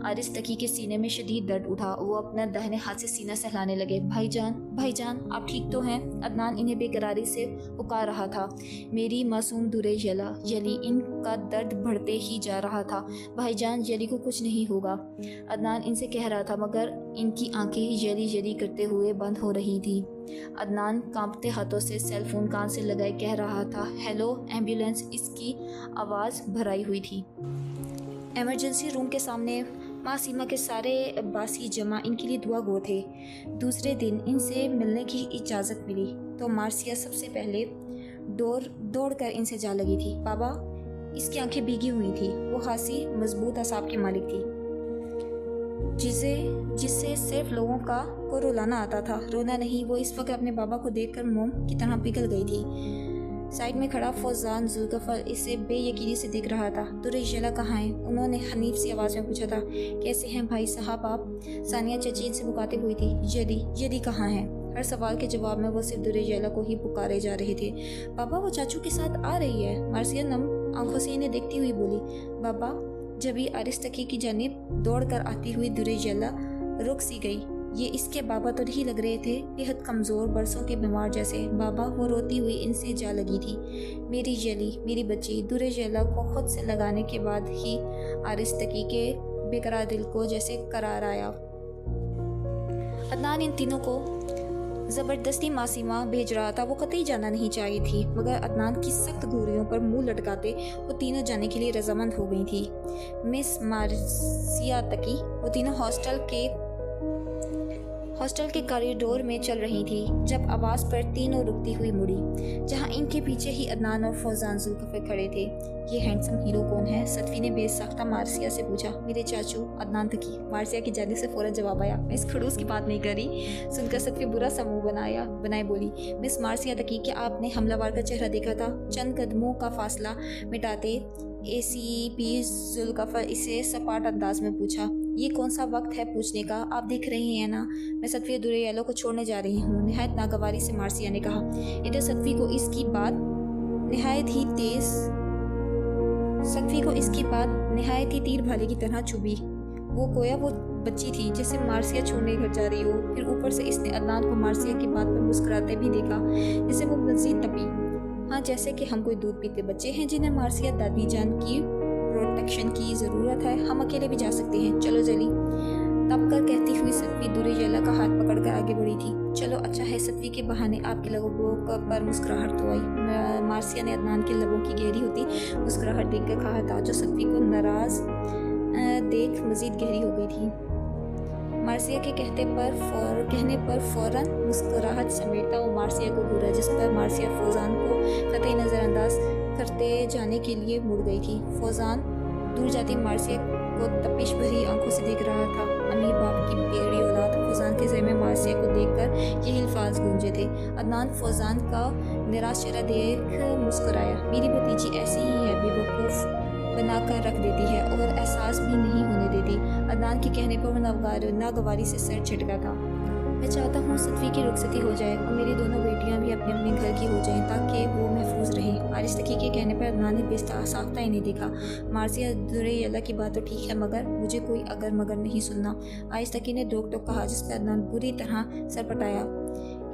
आरिस तकी के सीने में शदीद दर्द उठा। वो अपना दाहिने हाथ से सीना सहलाने लगे। भाईजान, आप ठीक तो हैं? अदनान इन्हें बेकरारी से पुकार रहा था। मेरी मासूम दुरे यली। इनका दर्द बढ़ते ही जा रहा था। भाईजान, यली को कुछ नहीं होगा, अदनान इनसे कह रहा था, मगर इनकी आंखें यली करते हुए बंद हो रही थी। अदनान कांपते हाथों से सेल फोन कान से लगाए कह रहा था, हेलो, एम्बुलेंस। इसकी आवाज़ भराई हुई थी। इमरजेंसी रूम के सामने मासीमा के सारे अब्बासी जमा इनके लिए दुआ गो थे। दूसरे दिन इनसे मिलने की इजाज़त मिली तो मार्सिया सबसे पहले दौड़ कर इनसे जा लगी थी। बाबा, इसकी आंखें भीगी हुई थी। वो खासी मजबूत असाब की मालिक थी, जिससे सिर्फ लोगों को रुलाना आता था, रोना नहीं। वो इस वक्त अपने बाबा को देखकर मोम की तरह पिघल गई थी। साइड में खड़ा फौजान जुल्फ़र इसे बेयकीनी से देख रहा था। दुरेजला कहाँ हैं? उन्होंने हनीफ सी आवाज़ में पूछा था। कैसे हैं भाई साहब आप? सानिया चचीन से मुखातिब हुई थी। यदी कहाँ हैं? हर सवाल के जवाब में वो सिर्फ दुरेजला को ही पुकारे जा रहे थे। बाबा, वो चाचू के साथ आ रही है, मार्सिया नम आंखों से इन्हें देखती हुई बोली। बाबा, जब ही आरिस तकी की जानिब दौड़ कर आती हुई दुरेजला रुक सी गई। ये इसके बाबा तो नहीं लग रहे थे, बेहद कमज़ोर, बरसों के बीमार जैसे। बाबा, वो रोती हुई इनसे जा लगी थी। मेरी यली, मेरी बच्ची। दुरेजला को खुद से लगाने के बाद ही आरिस तकी के बेकरार दिल को जैसे करार आया। अदनान इन तीनों को ज़बरदस्ती मासीमा भेज रहा था। वो कतई जाना नहीं चाहिए थी, मगर अदनान की सख्त घूरियों पर मुंह लटकाते वो तीनों जाने के लिए रजामंद हो गई थी। मिस मार्सिया तकी वो तीनों हॉस्टल के कॉरिडोर में चल रही थी जब आवाज़ पर तीनों रुकती हुई मुड़ी, जहां इनके पीछे ही अदनान और फौजान जुल्फ़र खड़े थे। ये हैंडसम हीरो कौन है? सतवी ने बेसाख्ता मार्सिया से पूछा। मेरे चाचू, अदनान तकी। मार्सिया की जानिब से फौरन जवाब आया। मैं इस खड़ूस की बात नहीं करी। सुनकर सतवी बुरा सा मुंह बनाए बोली, मिस मार्सिया तकी, क्या आपने हमलावर का चेहरा देखा था? चंद कदमों का फासला मिटाते ACP जुल्फ़र इसे सपाट अंदाज में पूछा। ये कौन सा वक्त है पूछने का? आप देख रही हैं ना, मैं सतवी दुरेयालो को छोड़ने जा रही हूँ, निहायत नागवारी से मार्सिया ने कहा। इधर सतवी को इसकी बात निहायत ही तीर भाले की तरह चुभी। वो गोया वो बच्ची थी जिसे मार्सिया छोड़ने घर जा रही हो। फिर ऊपर से इसने अदनान को मार्सिया की बात पर मुस्कुराते भी देखा, जिसे वो मज़ीद तपी। हाँ, जैसे कि हम कोई दूध पीते बच्चे हैं जिन्हें मार्सिया दादी जान की प्रोटेक्शन की ज़रूरत है। हम अकेले भी जा सकते हैं, चलो जली। तब कर कहती हुई सतवी दुरेजला का हाथ पकड़कर आगे बढ़ी थी। चलो, अच्छा है, सतवी के बहाने आपके लबों पर मुस्कुराहट तो आई। मार्सिया ने अदनान के लबों की गहरी होती मुस्कुराहट देखकर कहा था, जो सतवी को नाराज़ देख मज़ीद गहरी हो गई थी। मार्सिया के कहने पर फौरन मुस्कुराहट समेटता वो मार्सिया को घूरा, जिस पर मार्सिया फौजान को कतई नज़रअंदाज करते जाने के लिए मुड़ गई थी। फौजान दूर जाती मार्सिया को तपिश भरी आंखों से देख रहा था। अमीर बाप की बेगड़ी औलाद। फौजान के ज़हन में मार्सिया को देखकर यही अल्फाज गूंजे थे। अदनान फौजान का निराश चेहरा देख मुस्कुराया। मेरी भतीजी ऐसी ही है, बेवकूफ़ बनाकर रख देती है और एहसास भी नहीं होने देती। अदनान के कहने पर वो नागवारी से सर झटका था। मैं चाहता हूँ हूँ सतवी की रुखसती हो जाए और मेरी दोनों बेटियाँ भी अपने अपने घर की हो जाएं ताकि वो महफूज रहें। आरिस तकी के कहने पर अदनान ने बेसाख्ता ही नहीं देखा। मार्सिया दुरेयला की बात तो ठीक है मगर मुझे कोई अगर मगर नहीं सुनना। आरिस तकी ने रोक टोक कहा जिस पर अदनान बुरी तरह सर पटाया।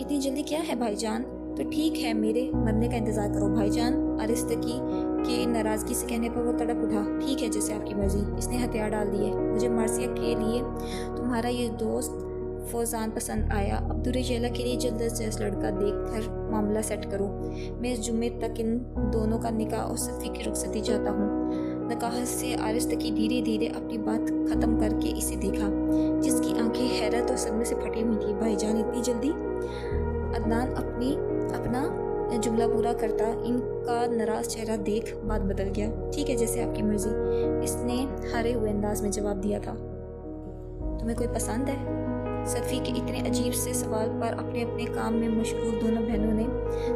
इतनी जल्दी क्या है भाईजान? तो ठीक है मेरे मरने का इंतज़ार करो भाईजान। आरिस तकी के नाराज़गी से कहने पर वो तड़प उठा। ठीक है जैसे आपकी मर्जी। इसने हथियार डाल दिए। मुझे मार्सिया के लिए तुम्हारा ये दोस्त फौजान पसंद आया। अब दुरेयला के लिए जल्द से जल्द लड़का देखकर मामला सेट करो। मैं इस जुम्मे तक इन दोनों का निकाह और सतवी की रुखसती चाहता हूँ। नकाह से आरिस तकी धीरे धीरे अपनी बात ख़त्म करके इसे देखा जिसकी आंखें हैरत और सदमे से फटी हुई थी। भाईजान इतनी जल्दी? अदनान अपना जुमला पूरा करता इनका नाराज़ चेहरा देख बात बदल गया। ठीक है जैसे आपकी मर्जी, इसने हारे हुए अंदाज में जवाब दिया था। तुम्हें कोई पसंद है? सतवी के इतने अजीब से सवाल पर अपने अपने काम में मशगूल दोनों बहनों ने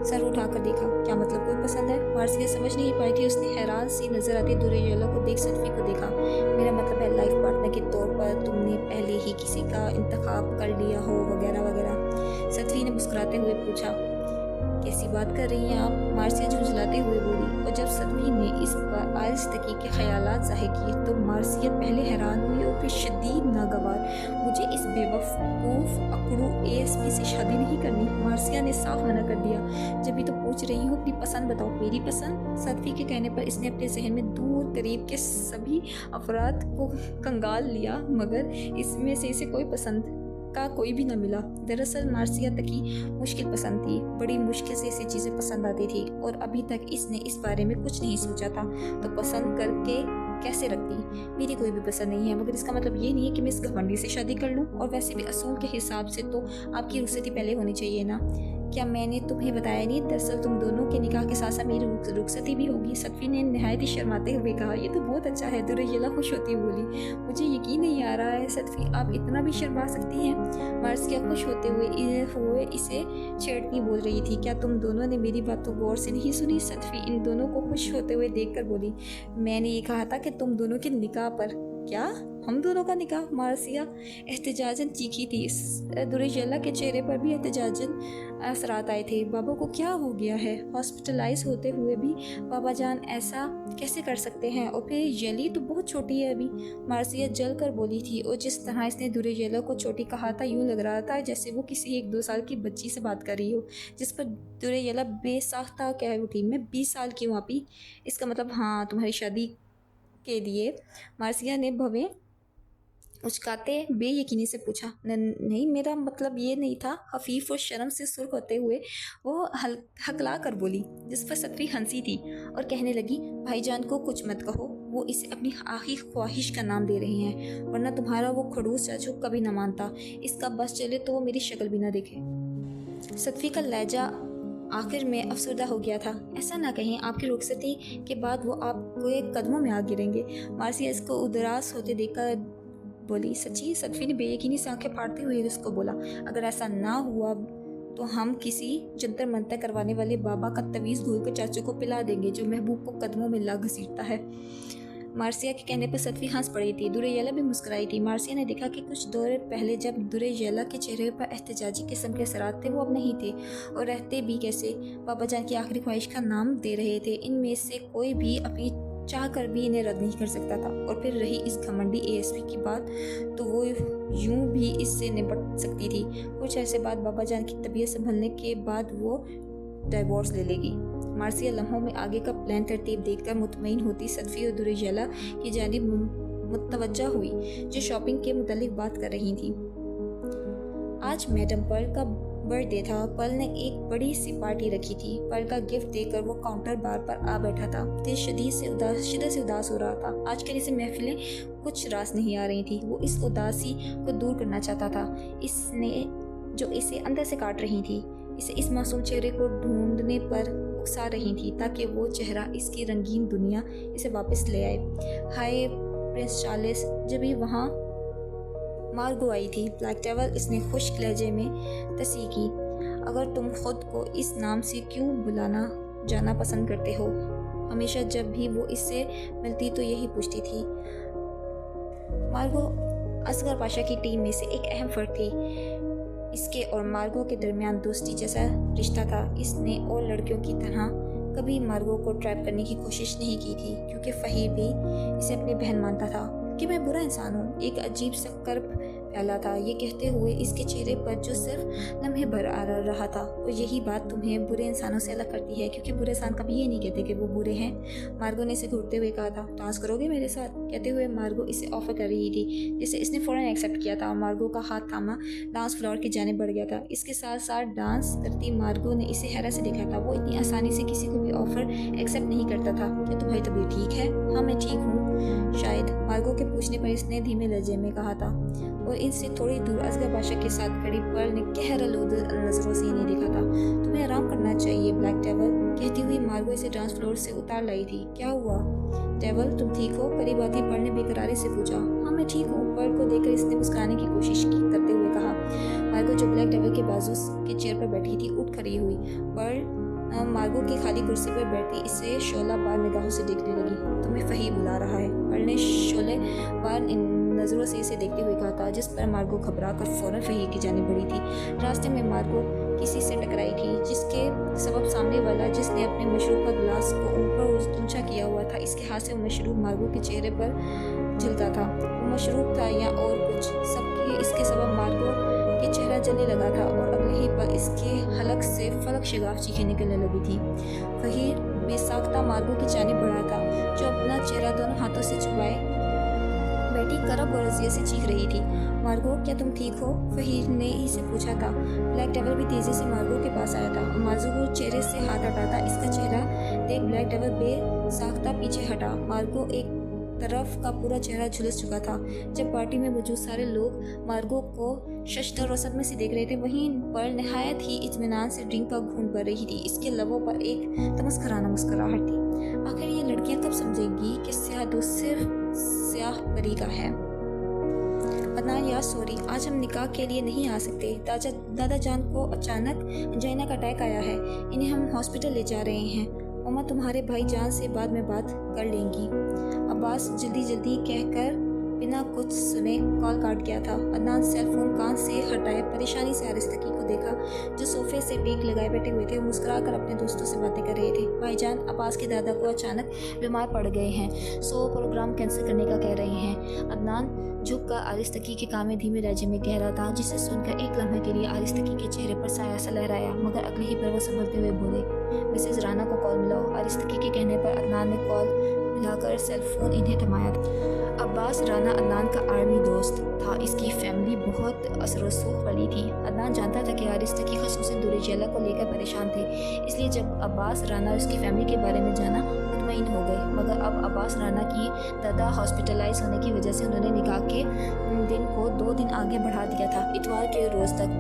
सर उठाकर देखा। क्या मतलब कोई पसंद है? मार्सिया समझ नहीं पाई थी। उसने हैरान सी नजर आती दुरेयला को देख सतवी को देखा। मेरा मतलब है लाइफ पार्टनर के तौर पर तुमने पहले ही किसी का इंतखाब कर लिया हो वगैरह वगैरह। सतवी ने मुस्कुराते हुए पूछा। कैसी बात कर रही हैं आप? मार्सिया झुंझलाते हुए बोली। और जब सतवी ने इस पर आरिस तकी के ख्यालात ज़ाहिर किए तो मार्सिया पहले हैरान हुई और फिर शदीद नागवार। मुझे इस बेवकूफ़ अकड़ू ASP से शादी नहीं करनी। मार्सिया ने साफ मना कर दिया। जब भी तो पूछ रही हूँ अपनी पसंद बताओ। मेरी पसंद? सतवी के कहने पर इसने अपने जहन में दूर करीब के सभी अफराद को कंगाल लिया मगर इसमें से इसे कोई पसंद का कोई भी न मिला। दरअसल मार्सिया तकी मुश्किल पसंद थी। बड़ी मुश्किल से इसे चीज़ें पसंद आती थी और अभी तक इसने इस बारे में कुछ नहीं सोचा था तो पसंद करके कैसे रखती। मेरी कोई भी पसंद नहीं है मगर इसका मतलब ये नहीं है कि मैं इस घमंडी से शादी कर लूँ। और वैसे भी असूल के हिसाब से तो आपकी रुखसती पहले होनी चाहिए ना। क्या मैंने तुम्हें बताया नहीं? दरअसल तुम दोनों के निकाह के साथ साथ मेरी रुखसती भी होगी। सतवी ने नहायत ही शर्माते हुए कहा। ये तो बहुत अच्छा है। दुरेयला खुश होती बोली। मुझे यकीन नहीं आ रहा है सतवी आप इतना भी शर्मा सकती हैं। मार्सिया खुश होते हुए इसे छेड़ती बोल रही थी। क्या तुम दोनों ने मेरी बात तो गौर से नहीं सुनी? सतवी इन दोनों को खुश होते हुए देखकर बोली। मैंने ये कहा था कि तुम दोनों के निकाह पर। क्या हम दोनों का निकाह? मार्सिया एहतजाजन चीखी थी। दुरेयला के चेहरे पर भी एहतजाजन असरात आए थे। बाबा को क्या हो गया है? हॉस्पिटलाइज होते हुए भी बाबा जान ऐसा कैसे कर सकते हैं? और फिर येली तो बहुत छोटी है अभी। मार्सिया जल कर बोली थी और जिस तरह इसने दुरेयला को छोटी कहा था यूँ लग रहा था जैसे वो किसी 1-2 साल की बच्ची से बात कर रही हो। जिस पर दुरेयला बेसाख्ता कह उठी। मैं 20 साल की हूँ आपी। इसका मतलब हाँ तुम्हारी शादी के लिए? मार्सिया ने भवें उचकाते बेयकीनी से पूछा। नहीं मेरा मतलब ये नहीं था। हफीफ और शर्म से सुर्ख होते हुए वो हकला कर बोली। जिस पर सतवी हंसी थी और कहने लगी भाईजान को कुछ मत कहो। वो इसे अपनी आखिरी ख्वाहिश का नाम दे रहे हैं वरना तुम्हारा वो खड़ूस चाचू कभी ना मानता। इसका बस चले तो वो मेरी शक्ल भी ना देखे। सतवी का लहजा आखिर में अफसरदा हो गया था। ऐसा ना कहें आपकी रुखसती के बाद वो आपके कदमों में आ गिरेंगे। मार्सिया इसको उदास होते देखकर बोली। सच्ची? सतवी ने बेयकीनी से आंखें फाड़ते हुए उसको बोला। अगर ऐसा ना हुआ तो हम किसी जंतर मंतर करवाने वाले बाबा का तवीज़ घोलकर चाचू को पिला देंगे जो महबूब को कदमों में ला घसीटता है। मार्सिया के कहने पर सतवी हंस पड़ी थी। दुरेयला भी मुस्कुराई थी। मार्सिया ने देखा कि कुछ देर पहले जब दुरेयला के चेहरे पर एहतजाजी किस्म के असरात थे वो अब नहीं थे और रहते भी कैसे। बाबा जान की आखिरी ख्वाहिश का नाम दे रहे थे। इनमें से कोई भी अपनी चाह कर भी इन्हें रद्द नहीं कर सकता था। और फिर रही इस घमंडी ASP की बात तो वो यूं भी इससे निपट सकती थी। कुछ ऐसे बाद बाबा जान की तबीयत संभलने के बाद वो डिवोर्स ले लेगी। मार्सिया लम्हों में आगे का प्लान तरतीब देखकर मुतमईन होती सतवी और दुरेयला की जानिब मुतवज्जा हुई जो शॉपिंग के मुतालिक बात कर रही थी। आज मैडम पर्ल का बर्थडे था। पर्ल ने एक बड़ी सी पार्टी रखी थी। पर्ल का गिफ्ट देकर वो काउंटर बार पर आ बैठा था। दिल शिद्दत से उदास हो रहा था। आजकल इसे महफिलें कुछ रास नहीं आ रही थी। वो इस उदासी को दूर करना चाहता था इसने जो इसे अंदर से काट रही थी। इसे इस मासूम चेहरे को ढूंढने पर उकसा रही थी ताकि वो चेहरा इसकी रंगीन दुनिया इसे वापस ले आए। Hi Prince Charles. जब ही वहाँ मार्गो आई थी। ब्लैक डेविल इसने खुश्क लहजे में तस्वीर की। अगर तुम खुद को इस नाम से क्यों बुलाना जाना पसंद करते हो? हमेशा जब भी वो इससे मिलती तो यही पूछती थी। मार्गो असगर पाशा की टीम में से एक अहम फर्द थी। اس کے اور مارگو کے درمیان دوستی جیسا رشتہ تھا۔ اس نے اور لڑکیوں کی طرح کبھی مارگو کو ٹریپ کرنے کی کوشش نہیں کی تھی، کیونکہ فہیر بھی اسے اپنی بہن مانتا تھا کہ میں برا انسان ہوں۔ ایک عجیب سا کرب پھیلا تھا یہ کہتے ہوئے اس کے چہرے پر، جو صرف لمحے بھر آ رہا تھا، اور یہی بات تمہیں برے انسانوں سے الگ کرتی ہے، کیونکہ برے انسان کبھی یہ نہیں کہتے کہ وہ برے ہیں۔ مارگو نے اسے گھورتے ہوئے کہا تھا، ڈانس کرو گے میرے ساتھ؟ کہتے ہوئے مارگو اسے آفر کر رہی تھی، جسے اس نے فوراً ایکسیپٹ کیا تھا۔ مارگو کا ہاتھ تھاما ڈانس فلور کی جانب بڑھ گیا تھا۔ اس کے ساتھ ساتھ ڈانس کرتی مارگو نے اسے حیرت سے دیکھا تھا۔ وہ اتنی آسانی سے کسی کو بھی آفر ایکسیپٹ نہیں کرتا تھا۔ کیا تمہاری طبیعت ٹھیک ہے؟ ہاں میں ٹھیک ہوں شاید، مارگو کے پوچھنے پر اس نے دھیمے لہجے میں کہا تھا، اور ان سے تھوڑی دور اصغر بادشاہ کے ساتھ کھڑی پرل نے گہرا لودھ نظروں سے انہیں دیکھا تھا۔ تمہیں آرام کرنا چاہیے بلیک ڈیول، کہتی ہوئی مارگو اسے ڈانس فلور سے اتار لائی تھی۔ کیا ہوا ڈیول، تم ٹھیک ہو؟ قریب آتی پرل نے بے قراری سے پوچھا۔ ہاں میں ٹھیک ہوں، پرل کو دیکھ کر اس نے مسکرانے کی کوشش کرتے ہوئے کہا۔ مارگو جو بلیک ڈیول کے بازو کے چیئر پر بیٹھی تھی اٹھ کھڑی ہوئی۔ پرل مارگو کی خالی کرسی پر بیٹھی اسے شعلہ بار نگاہوں سے دیکھنے لگی۔ تمہیں فہیر بلا رہا ہے، پرل نے شعلے بار نظروں سے اسے دیکھتے ہوئے کہا تھا، جس پر مارگو گھبرا کر فوراً فہیر کی جانب بڑھی تھی۔ راستے میں مارگو کسی سے ٹکرائی تھی، جس کے سبب سامنے والا، جس نے اپنے مشروب کا گلاس کو اوپر اونچا کیا ہوا تھا، اس کے ہاتھ سے وہ مشروب مارگو کے چہرے پر جلتا تھا۔ وہ مشروب تھا یا اور کچھ، اس کے سبب مارگو کے چہرہ جلنے لگا تھا، اور اگلے ہی پل اس کے حلق سے فلک شگاف چیخیں نکلنے لگی تھی۔ فہیر بے ساختہ مارگو کی جانب بڑھا تھا، جو اپنا چہرہ دونوں ہاتھوں سے چھپائے بیٹھی کرب اور اذیت سے چیخ رہی تھی۔ مارگو کیا تم ٹھیک ہو؟ فہیر نے اسے پوچھا تھا۔ بلیک ڈیول بھی تیزی سے مارگو کے پاس آیا تھا، اور مارگو چہرے سے ہاتھ ہٹاتا اس کا چہرہ دیکھ بلیک ڈیول بے ساختہ پیچھے ہٹا۔ مارگو ایک طرف کا پورا چہرہ جھلس چکا تھا۔ جب پارٹی میں موجود سارے لوگ مارگو کو ششدر اور صدمے سے دیکھ رہے تھے، وہیں پرل نہایت ہی اطمینان سے ڈرنک کا گھونٹ بھر رہی تھی۔ اس کے لبوں پر ایک تمسخرانہ مسکراہٹ تھی۔ آخر یہ لڑکیاں کب سمجھیں گی کہ سیاہ دوست صرف سیاہ پری کا ہے؟ عدنان یار سوری، آج ہم نکاح کے لیے نہیں آ سکتے۔ دادا جان کو اچانک انجائنا کا اٹیک آیا ہے، انہیں ہم ہاسپٹل لے جا رہے ہیں۔ مما تمہارے بھائی جان سے بعد میں بات کر لیں گی، عباس جلدی کہہ کر بنا کچھ سنے کال کاٹ گیا تھا۔ عدنان سیل فون کان سے ہٹائے پریشانی سے آرستگی کو دیکھا، جو صوفے سے ٹیک لگائے بیٹھے ہوئے تھے اور مسکرا کر اپنے دوستوں سے باتیں کر رہے تھے۔ بھائی جان عباس کے دادا کو اچانک بیمار پڑ گئے ہیں، سو پروگرام کینسل کرنے کا کہہ رہے ہیں۔ عدنان جھک کر آرستگی کے کان میں دھیمے لہجے میں کہہ رہا تھا، جسے سن کر ایک لمحے کے لیے آرستگی کے چہرے پر سایہ سا لہرایا، مگر اگلے ہی پر وہ سنبھلتے ہوئے بولے، مسز رانا کو کال ملاؤ۔ آرستگی کے کہنے پر عدنان نے کال ملا کر سیل فون انہیں تھمایا تھا۔ عباس رانا عدنان کا آرمی دوست تھا، اس کی فیملی بہت اثر و رسوخ والی تھی۔ عدنان جانتا تھا کہ آرستگی خصوصاً دریجیلا کو لے کر پریشان تھے، اس لیے جب عباس رانا اور اس کی فیملی کے بارے میں جانا مطمئن ہو گئے، مگر اب عباس رانا کی دادا ہاسپٹلائز ہونے کی وجہ سے انہوں نے نکاح کے دن کو 2 دن آگے بڑھا دیا تھا، اتوار کے روز تک۔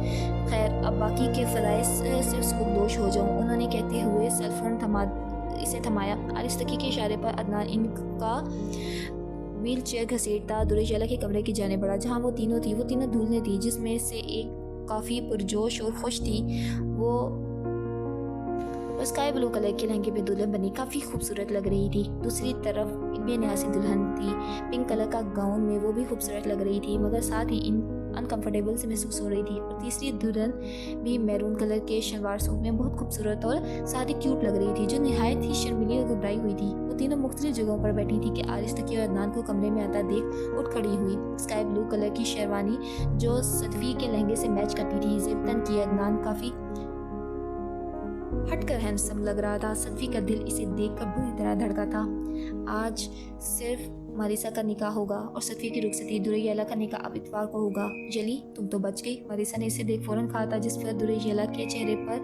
خیر اب باقی کے فرائض صرف سبکدوش ہو جاؤں، انہوں نے کہتے ہوئے سیل فون اسے تھمایا۔ آرستگی کے اشارے پر عدنان ان کا ویل چیئر گھسیٹتا دریجیلا کے کمرے کی جانب بڑھا، جہاں وہ تینوں دولہنیں تھیں، جس میں سے ایک کافی پرجوش اور خوش تھی۔ وہ اسکائی بلو کلر کے لہنگے میں دلہن بنی کافی خوبصورت لگ رہی تھی۔ دوسری طرف ایک بے نیازی دلہن تھی، پنک کلر کا گاؤن میں، وہ بھی خوبصورت لگ رہی تھی، مگر ساتھ ہی انکمفرٹیبل سے محسوس ہو رہی تھی۔ اور تیسری دلہن بھی میرون کلر کے شلوار سوٹ میں بہت خوبصورت اور ساتھ ہی کیوٹ لگ رہی تھی، جو نہایت ہی شرمیلی اور گھبرائی ہوئی تھی۔ وہ تینوں مختلف جگہوں پر بیٹھی تھی کہ آرستگی اور عدنان کو کمرے میں آتا دیکھ اٹھ کھڑی ہوئی۔ اسکائی بلو کلر کی شیروانی جو صدفی کے لہنگے سے میچ کرتی تھی، ضبطاً کی عدنان کافی ہٹ کر ہینڈسم لگ رہا تھا۔ صدفی کا دل اسے دیکھ کر بری طرح دھڑکا تھا۔ آج صرف ماریسا کا نکاح ہوگا اور صدفی کی رخصتی، دریجیلا کا نکاح اب اتوار کو ہوگا۔ جلی تم تو بچ گئی، ماریسا نے اسے دیکھ فوراً کہا تھا، جس پر دریجیلا کے چہرے پر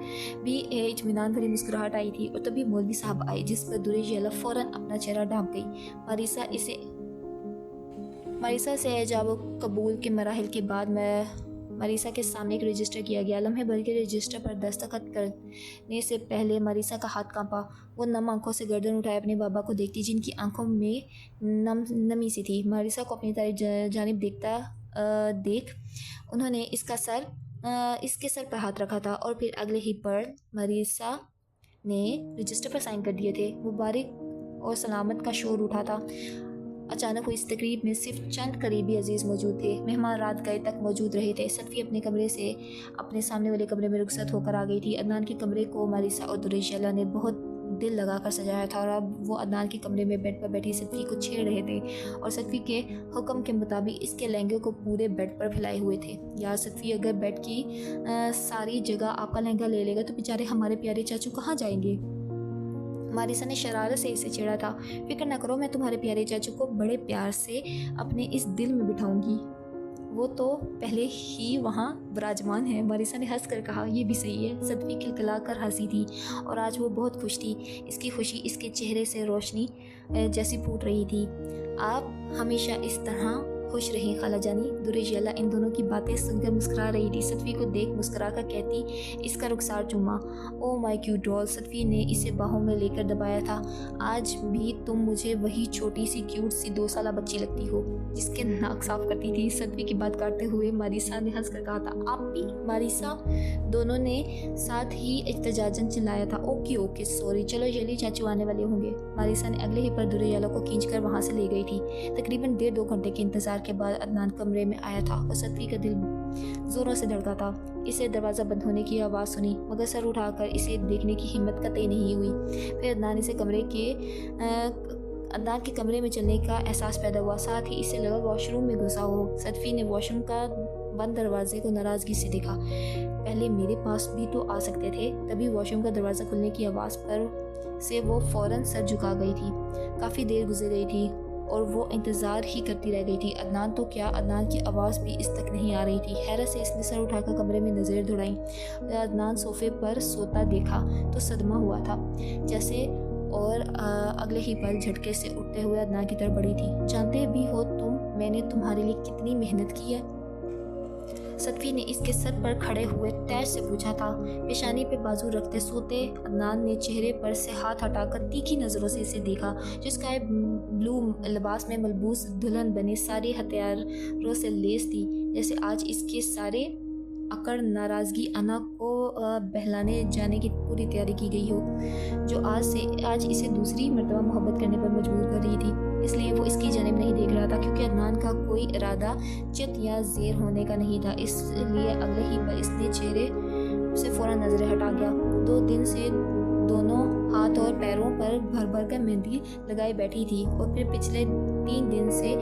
بھی اطمینان بھری مسکراہٹ آئی تھی۔ اور تبھی مولوی صاحب آئے، جس پر دریجیلا فوراً اپنا چہرہ ڈھانپ گئی۔ ماریسا سے ایجاب و قبول کے مراحل کے بعد ماریسا کے سامنے ایک رجسٹر کیا گیا۔ لمحے بھر کے رجسٹر پر دستخط کرنے سے پہلے ماریسا کا ہاتھ کانپا۔ وہ نم آنکھوں سے گردن اٹھائے اپنے بابا کو دیکھتی، جن کی آنکھوں میں نمی سی تھی۔ ماریسا کو اپنی جانب دیکھ انہوں نے اس کے سر پر ہاتھ رکھا تھا، اور پھر اگلے ہی پر ماریسا نے رجسٹر پر سائن کر دیے تھے۔ مبارک اور سلامت کا شور اٹھا تھا۔ अचानक हुई इस तकरीब में सिर्फ चंद करीबी अजीज़ मौजूद थे। मेहमान रात गए तक मौजूद रहे थे। सदफ़ी अपने कमरे से अपने सामने वाले कमरे में रुखसत होकर आ गई थी। अदनान के कमरे को मारिसा और दुरेशला ने बहुत दिल लगाकर सजाया था और अब वो अदनान के कमरे में बेड पर बैठी सदफ़ी को छेड़ रहे थे और सदफ़ी के हुक्म के मुताबिक इसके लहंगे को पूरे बेड पर फैलाए हुए थे। यार सदफ़ी, अगर बेड की सारी जगह आपका लहंगा ले लेगा तो बेचारे हमारे प्यारे चाचू कहाँ जाएंगे? मारिसा ने शरारत से इसे छेड़ा था। फिक्र न करो, मैं तुम्हारे प्यारे चाचू को बड़े प्यार से अपने इस दिल में बिठाऊंगी, वो तो पहले ही वहाँ विराजमान है। मारिसा ने हंस कर कहा, ये भी सही है। सदफ़ी खिलखिला कर हंसी थी और आज वो बहुत खुश थी। इसकी खुशी इसके चेहरे से रोशनी जैसी फूट रही थी। आप हमेशा इस तरह खुश रहीं खाला जानी। दुरेशला इन दोनों की बातें सुनकर मुस्कुरा रही थी। सदफ़ी को देख मुस्कुरा कर कहती, इसका रुखसार चूमा। Oh my cute doll. सदफ़ी ने इसे बाहों में लेकर दबाया था। आज भी तुम मुझे वही छोटी सी क्यूट सी 2 साला बच्ची लगती हो जिसके नाक साफ करती थी। सदफ़ी की बात काटते हुए मारिसा ने हंस कर कहा था, आप भी? मारिसा दोनों ने साथ ही एहतजाजन चिल्लाया था। ओके ओके सॉरी, चलो जल्दी चाचू आने वाले होंगे। मारिसा ने अगले ही पर दुरेशला को खींचकर वहाँ से ले गई थी। तकरीबन 1.5-2 घंटे के इंतजार के बाद अदनान कमरे में आया था और सदफ़ी का दिल ज़ोरों से धड़का था। इसे दरवाज़ा बंद होने की आवाज़ सुनी मगर सर उठाकर इसे देखने की हिम्मत कतई नहीं हुई। फिर अदनान के कमरे में चलने का एहसास पैदा हुआ। साथ ही इसे लगा वॉशरूम में घुसा हो। सदफ़ी ने वॉशरूम का बंद दरवाजे को नाराज़गी से देखा। पहले मेरे पास भी तो आ सकते थे। तभी वॉशरूम का दरवाज़ा खुलने की आवाज़ पर से वो फ़ौरन सर झुका गई थी। काफ़ी देर गुजर गई थी और वो इंतज़ार ही करती रह गई थी। अदनान तो क्या, अदनान की आवाज़ भी इस तक नहीं आ रही थी। हैरत से इसने सर उठाकर कमरे में नज़र दौड़ाई। अदनान सोफ़े पर सोता देखा तो सदमा हुआ था जैसे, और अगले ही पल झटके से उठते हुए अदनान की तरफ बढ़ी थी। जानते भी हो तुम, मैंने तुम्हारे लिए कितनी मेहनत की है? सदफ़ी ने इसके सर पर खड़े हुए तैर से पूछा था। पेशानी पे बाजू रखते सोते अदनान ने चेहरे पर से हाथ हटाकर तीखी नज़रों से इसे देखा, जो स्काई ब्लू लिबास में मलबूस दुल्हन बने सारे हथियारों से लेस थी। जैसे आज इसके सारे अकड़ नाराज़गी अना को बहलाने जाने की पूरी तैयारी की गई हो, जो आज इसे दूसरी मर्तबा मोहब्बत करने पर मजबूर कर रही थी। इसलिए वो इसकी जानिब नहीं देख रहा था, क्योंकि अदनान का कोई इरादा चित या ज़ेर होने का नहीं था। इसलिए अगले ही पल इसने चेहरे से फ़ौरन नज़रें हटा गया। 2 दिन से दोनों हाथ और पैरों पर भर भर कर मेहंदी लगाई बैठी थी और फिर पिछले 3 दिन से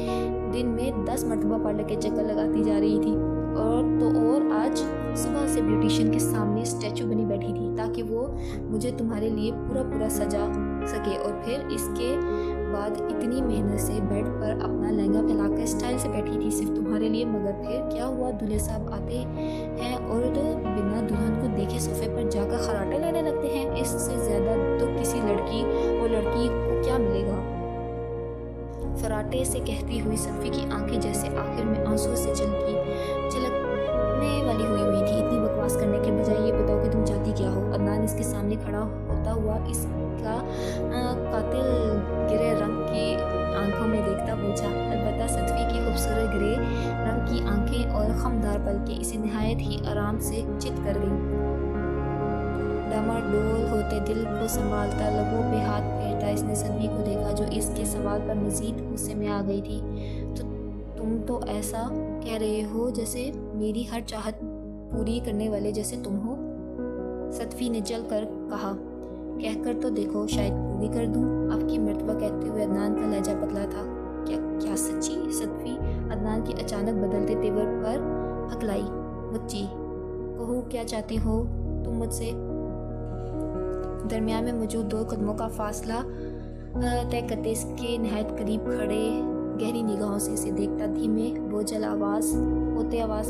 दिन में 10 मरतबा पार्लर के चक्कर लगाती जा रही थी। और आज सुबह से ब्यूटिशियन के सामने स्टैचू बनी बैठी थी ताकि वो मुझे तुम्हारे लिए पूरा सजा सके। और फिर इसके बाद इतनी मेहनत से बेड पर अपना लहंगा फैलाकर स्टाइल से बैठी थी सिर्फ तुम्हारे लिए। मगर फिर क्या हुआ? दूल्हे साहब आते हैं और बिना दुल्हन को देखे सोफे पर जाकर खराटे लेने लगते हैं। इससे ज़्यादा तो किसी लड़की और लड़की को क्या मिलेगा? फराटे से कहती हुई सदफ़ी की आंखें जैसे आखिर में आंसू से छलकने वाली हुई थी। इतनी बकवास करने के बजाय ये बताओ कि तुम चाहती क्या हो? अदनान इसके सामने खड़ा होता हुआ इसका कातिल गिरे रंग की आंखों में देखता पूछा। अलबत्ता सदफ़ी की खूबसूरत ग्रे रंग की आंखें और खमदार पलकें इसे निहायत ही आराम से चित कर गईं। डामाडोल होते दिल को संभालता, लबों पे हाथ फेरता इसने सदफ़ी को देखा, जो इसके सवाल पर मज़ीद गुस्से में आ गई थी। तो तुम तो ऐसा कह रहे हो जैसे मेरी हर चाहत पूरी करने वाले जैसे तुम हो। सदफ़ी ने जल कर कहा। कहकर तो देखो, शायद पूरी कर दूं। अब की मर्तबा कहते हुए अदनान का लहजा बदला था। क्या सच्ची? सदफ़ी अदनान की अचानक बदलते तेवर पर हकलाई। मुच्ची, कहो क्या चाहती हो तुम मुझसे? दरमियान में मौजूद 2 कदमों का फासला तय करते इसके नहायत करीब खड़े गहरी निगाहों से इसे देखता धीमे बोझल आवाज़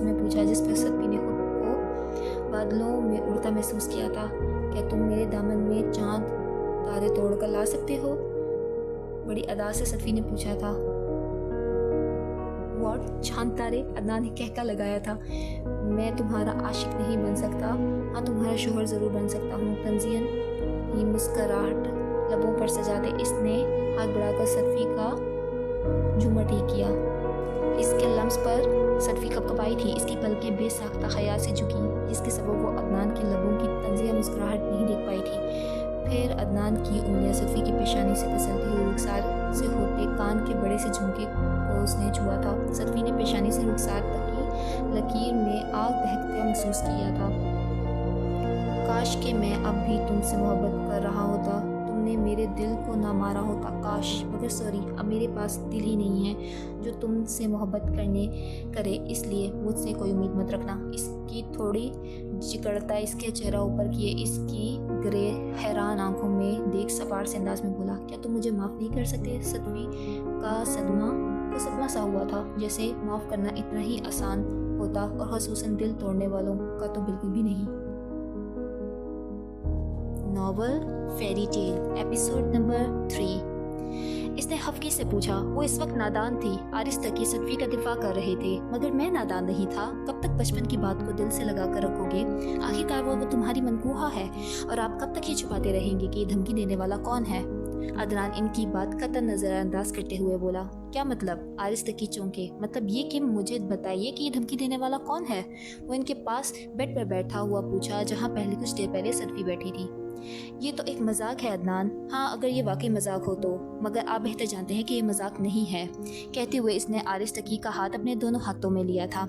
में पूछा, जिस पर सदफ़ी ने खुद को बादलों में उड़ता महसूस किया था। क्या तुम मेरे दामन में चांद तारे तोड़ कर ला सकते हो? बड़ी अदा से सदफ़ी ने पूछा था। व्हाट? चांद तारे? अदनान ने कहका लगाया था। मैं तुम्हारा आशिक नहीं बन सकता, हाँ तुम्हारा शोहर ज़रूर बन सकता हूँ। तंज़ियन ही मुस्कराहट लबों पर सजाते इसने हाथ बढ़ाकर सदफ़ी का झूमर ठीक किया। इसके लम्स पर सदफ़ी कपकपाई थी। इसकी पलकें बेसाख्ता ख्याल से झुकी, जिसके सबब वो अदनान के लबों की तंज़िया मुस्कुराहट नहीं देख पाई थी। پھر عدنان کی انگلیاں صدفی کی پیشانی سے پھسلتی ہوئی رخسار سے ہوتے کان کے بڑے سے جھمکے کو اس نے چھوا تھا۔ صدفی نے پیشانی سے رخسار تک کی لکیر میں آگ دہکتا محسوس کیا تھا۔ کاش کہ میں اب بھی تم سے محبت کر رہا ہوتا، تم نے میرے دل کو نہ مارا ہوتا، کاش، مگر سوری، اب میرے پاس دل ہی نہیں ہے جو تم سے محبت کرے، اس لیے مجھ سے کوئی امید مت رکھنا۔ اس کی تھوڑی جکڑتا اس کے چہرہ اوپر کیے اس کی گرے حیران آنکھوں میں دیکھ سپاٹ سے انداز میں بولا، کیا تم مجھے معاف نہیں کر سکتے؟ صدفی کا صدمہ سا ہوا تھا، جیسے معاف کرنا اتنا ہی آسان ہوتا، اور خصوصاً دل توڑنے والوں کا تو بالکل بھی نہیں۔ Novel fairy tale episode number 3۔ اس نے حفقی سے پوچھا۔ وہ اس وقت نادان تھی، آرز تقی صدفی کا دفاع کر رہے تھے، مگر میں نادان نہیں تھا۔ کب تک بچپن کی بات کو دل سے لگا کر رکھو گے؟ آخرکار وہ تمہاری منقوہہ ہے، اور آپ کب تک یہ چھپاتے رہیں گے کہ یہ دھمکی دینے والا کون ہے؟ عدنان ان کی بات قطعاً نظر انداز کرتے ہوئے بولا۔ کیا مطلب؟ آرز تقی چونکے۔ مطلب یہ کہ مجھے بتائیے کہ یہ دھمکی دینے والا کون ہے؟ وہ ان کے پاس بیڈ پر بیٹھا ہوا پوچھا، جہاں پہلے کچھ دیر پہلے صدفی بیٹھی تھی۔ یہ تو ایک مذاق ہے عدنان۔ ہاں، اگر یہ واقعی مذاق ہو تو، مگر آپ بہتر جانتے ہیں کہ یہ مذاق نہیں ہے۔ کہتے ہوئے اس نے آرز تقی کا ہاتھ اپنے دونوں ہاتھوں میں لیا تھا۔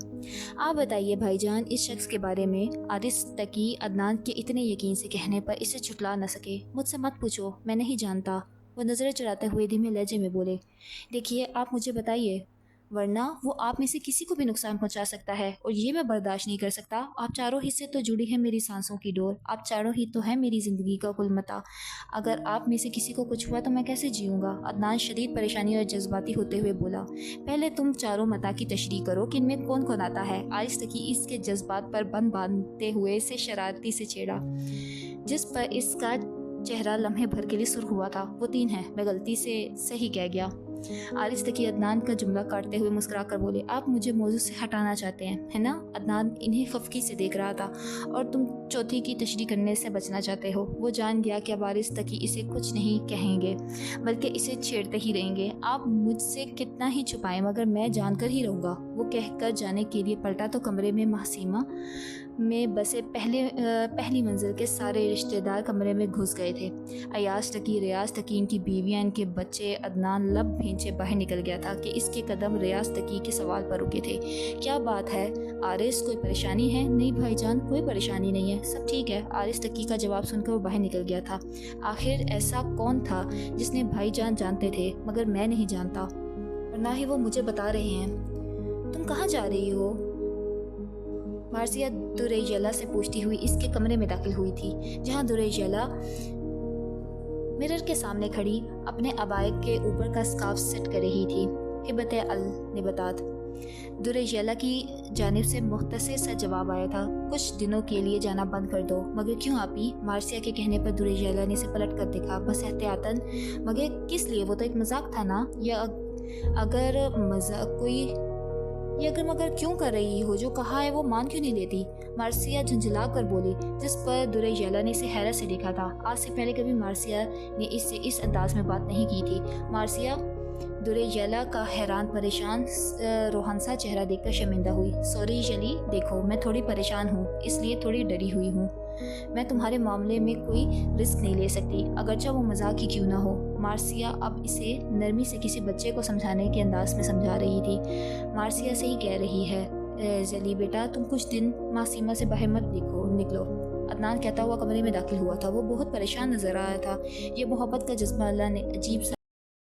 آپ بتائیے بھائی جان اس شخص کے بارے میں۔ آرز تقی عدنان کے اتنے یقین سے کہنے پر اسے چھٹلا نہ سکے۔ مجھ سے مت پوچھو، میں نہیں جانتا، وہ نظریں چڑھاتے ہوئے دھیمے لہجے میں بولے۔ دیکھیے، آپ مجھے بتائیے، ورنہ وہ آپ میں سے کسی کو بھی نقصان پہنچا سکتا ہے، اور یہ میں برداشت نہیں کر سکتا۔ آپ چاروں ہی سے تو جڑی ہے میری سانسوں کی ڈور، آپ چاروں ہی تو ہیں میری زندگی کا کل متاع۔ اگر آپ میں سے کسی کو کچھ ہوا تو میں کیسے جیوں گا؟ عدنان شدید پریشانی اور جذباتی ہوتے ہوئے بولا۔ پہلے تم چاروں متاع کی تشریح کرو کہ ان میں کون کون آتا ہے۔ آرز تقی اس کے جذبات پر بند باندھتے ہوئے اسے شرارتی سے چھیڑا، جس پر اس کا چہرہ لمحے بھر کے لیے سرخ ہوا تھا۔ وہ 3 ہیں، میں غلطی سے صحیح کہہ گیا۔ آرز تقی عدنان کا جملہ کاٹتے ہوئے مسکرا کر بولے۔ آپ مجھے موضوع سے ہٹانا چاہتے ہیں، ہے نا؟ عدنان انہیں خفگی سے دیکھ رہا تھا۔ اور تم چوتھی کی تشریح کرنے سے بچنا چاہتے ہو۔ وہ جان گیا کہ اب آرز تقی اسے کچھ نہیں کہیں گے، بلکہ اسے چھیڑتے ہی رہیں گے۔ آپ مجھ سے کتنا ہی چھپائیں، مگر میں جان کر ہی رہوں گا، وہ کہہ کر جانے کے لیے پلٹا تو کمرے میں محسیمہ میں بسے پہلی منزل کے سارے رشتہ دار کمرے میں گھس گئے تھے۔ ایاز تقی، ریاض تقی، ان کی بیویاں، ان کے بچے۔ عدنان لب بھینچے باہر نکل گیا تھا کہ اس کے قدم ریاض تقی کے سوال پر رکے تھے۔ کیا بات ہے آرز، کوئی پریشانی ہے؟ نہیں بھائی جان، کوئی پریشانی نہیں ہے، سب ٹھیک ہے۔ آرز تقی کا جواب سن کر وہ باہر نکل گیا تھا۔ آخر ایسا کون تھا جس نے بھائی جان جانتے تھے مگر میں نہیں جانتا، اور نہ ہی وہ مجھے بتا رہے ہیں؟ تم کہاں جا رہی ہو؟ مارسیا دوریجیلا سے پوچھتی ہوئی اس کے کمرے میں داخل ہوئی تھی، جہاں دوریجیلا مرر کے سامنے کھڑی اپنے عبائے کے اوپر کا اسکارف سیٹ کر رہی تھی۔ ہبت النباتات۔ دوریجیلا کی جانب سے مختصر سا جواب آیا تھا، کچھ دنوں کے لیے جانا بند کر دو۔ مگر کیوں آپی؟ مارسیا کے کہنے پر دوریجیلا نے اسے پلٹ کر دیکھا، بس احتیاطاً۔ مگر کس لیے؟ وہ تو ایک مذاق تھا نا؟ یا اگر مذاق کوئی مگر کیوں کر رہی ہو؟ جو کہا ہے وہ مان کیوں نہیں لیتی؟ مارسیا جھنجھلا کر بولی، جس پر دوریجیلا نے اسے حیرت سے دیکھا تھا۔ آج سے پہلے کبھی مارسیا نے اس سے اس انداز میں بات نہیں کی تھی۔ مارسیا دوریجیلا کا حیران پریشان روحن سا چہرہ دیکھ کر شرمندہ ہوئی۔ سوری جلی، دیکھو میں تھوڑی پریشان ہوں، اس لیے تھوڑی ڈری ہوئی ہوں۔ میں تمہارے معاملے میں کوئی رسک نہیں لے سکتی، اگرچہ وہ مذاق ہی کیوں نہ ہو۔ مارسیا اب اسے نرمی سے کسی بچے کو سمجھانے کے انداز میں سمجھا رہی تھی۔ مارسیا صحیح کہہ رہی ہے جلی بیٹا، تم کچھ دن محسیمہ سے باہر مت نکلو۔ عدنان کہتا ہوا کمرے میں داخل ہوا تھا۔ وہ بہت پریشان نظر آیا تھا۔ یہ محبت کا جذبہ اللہ نے عجیب سا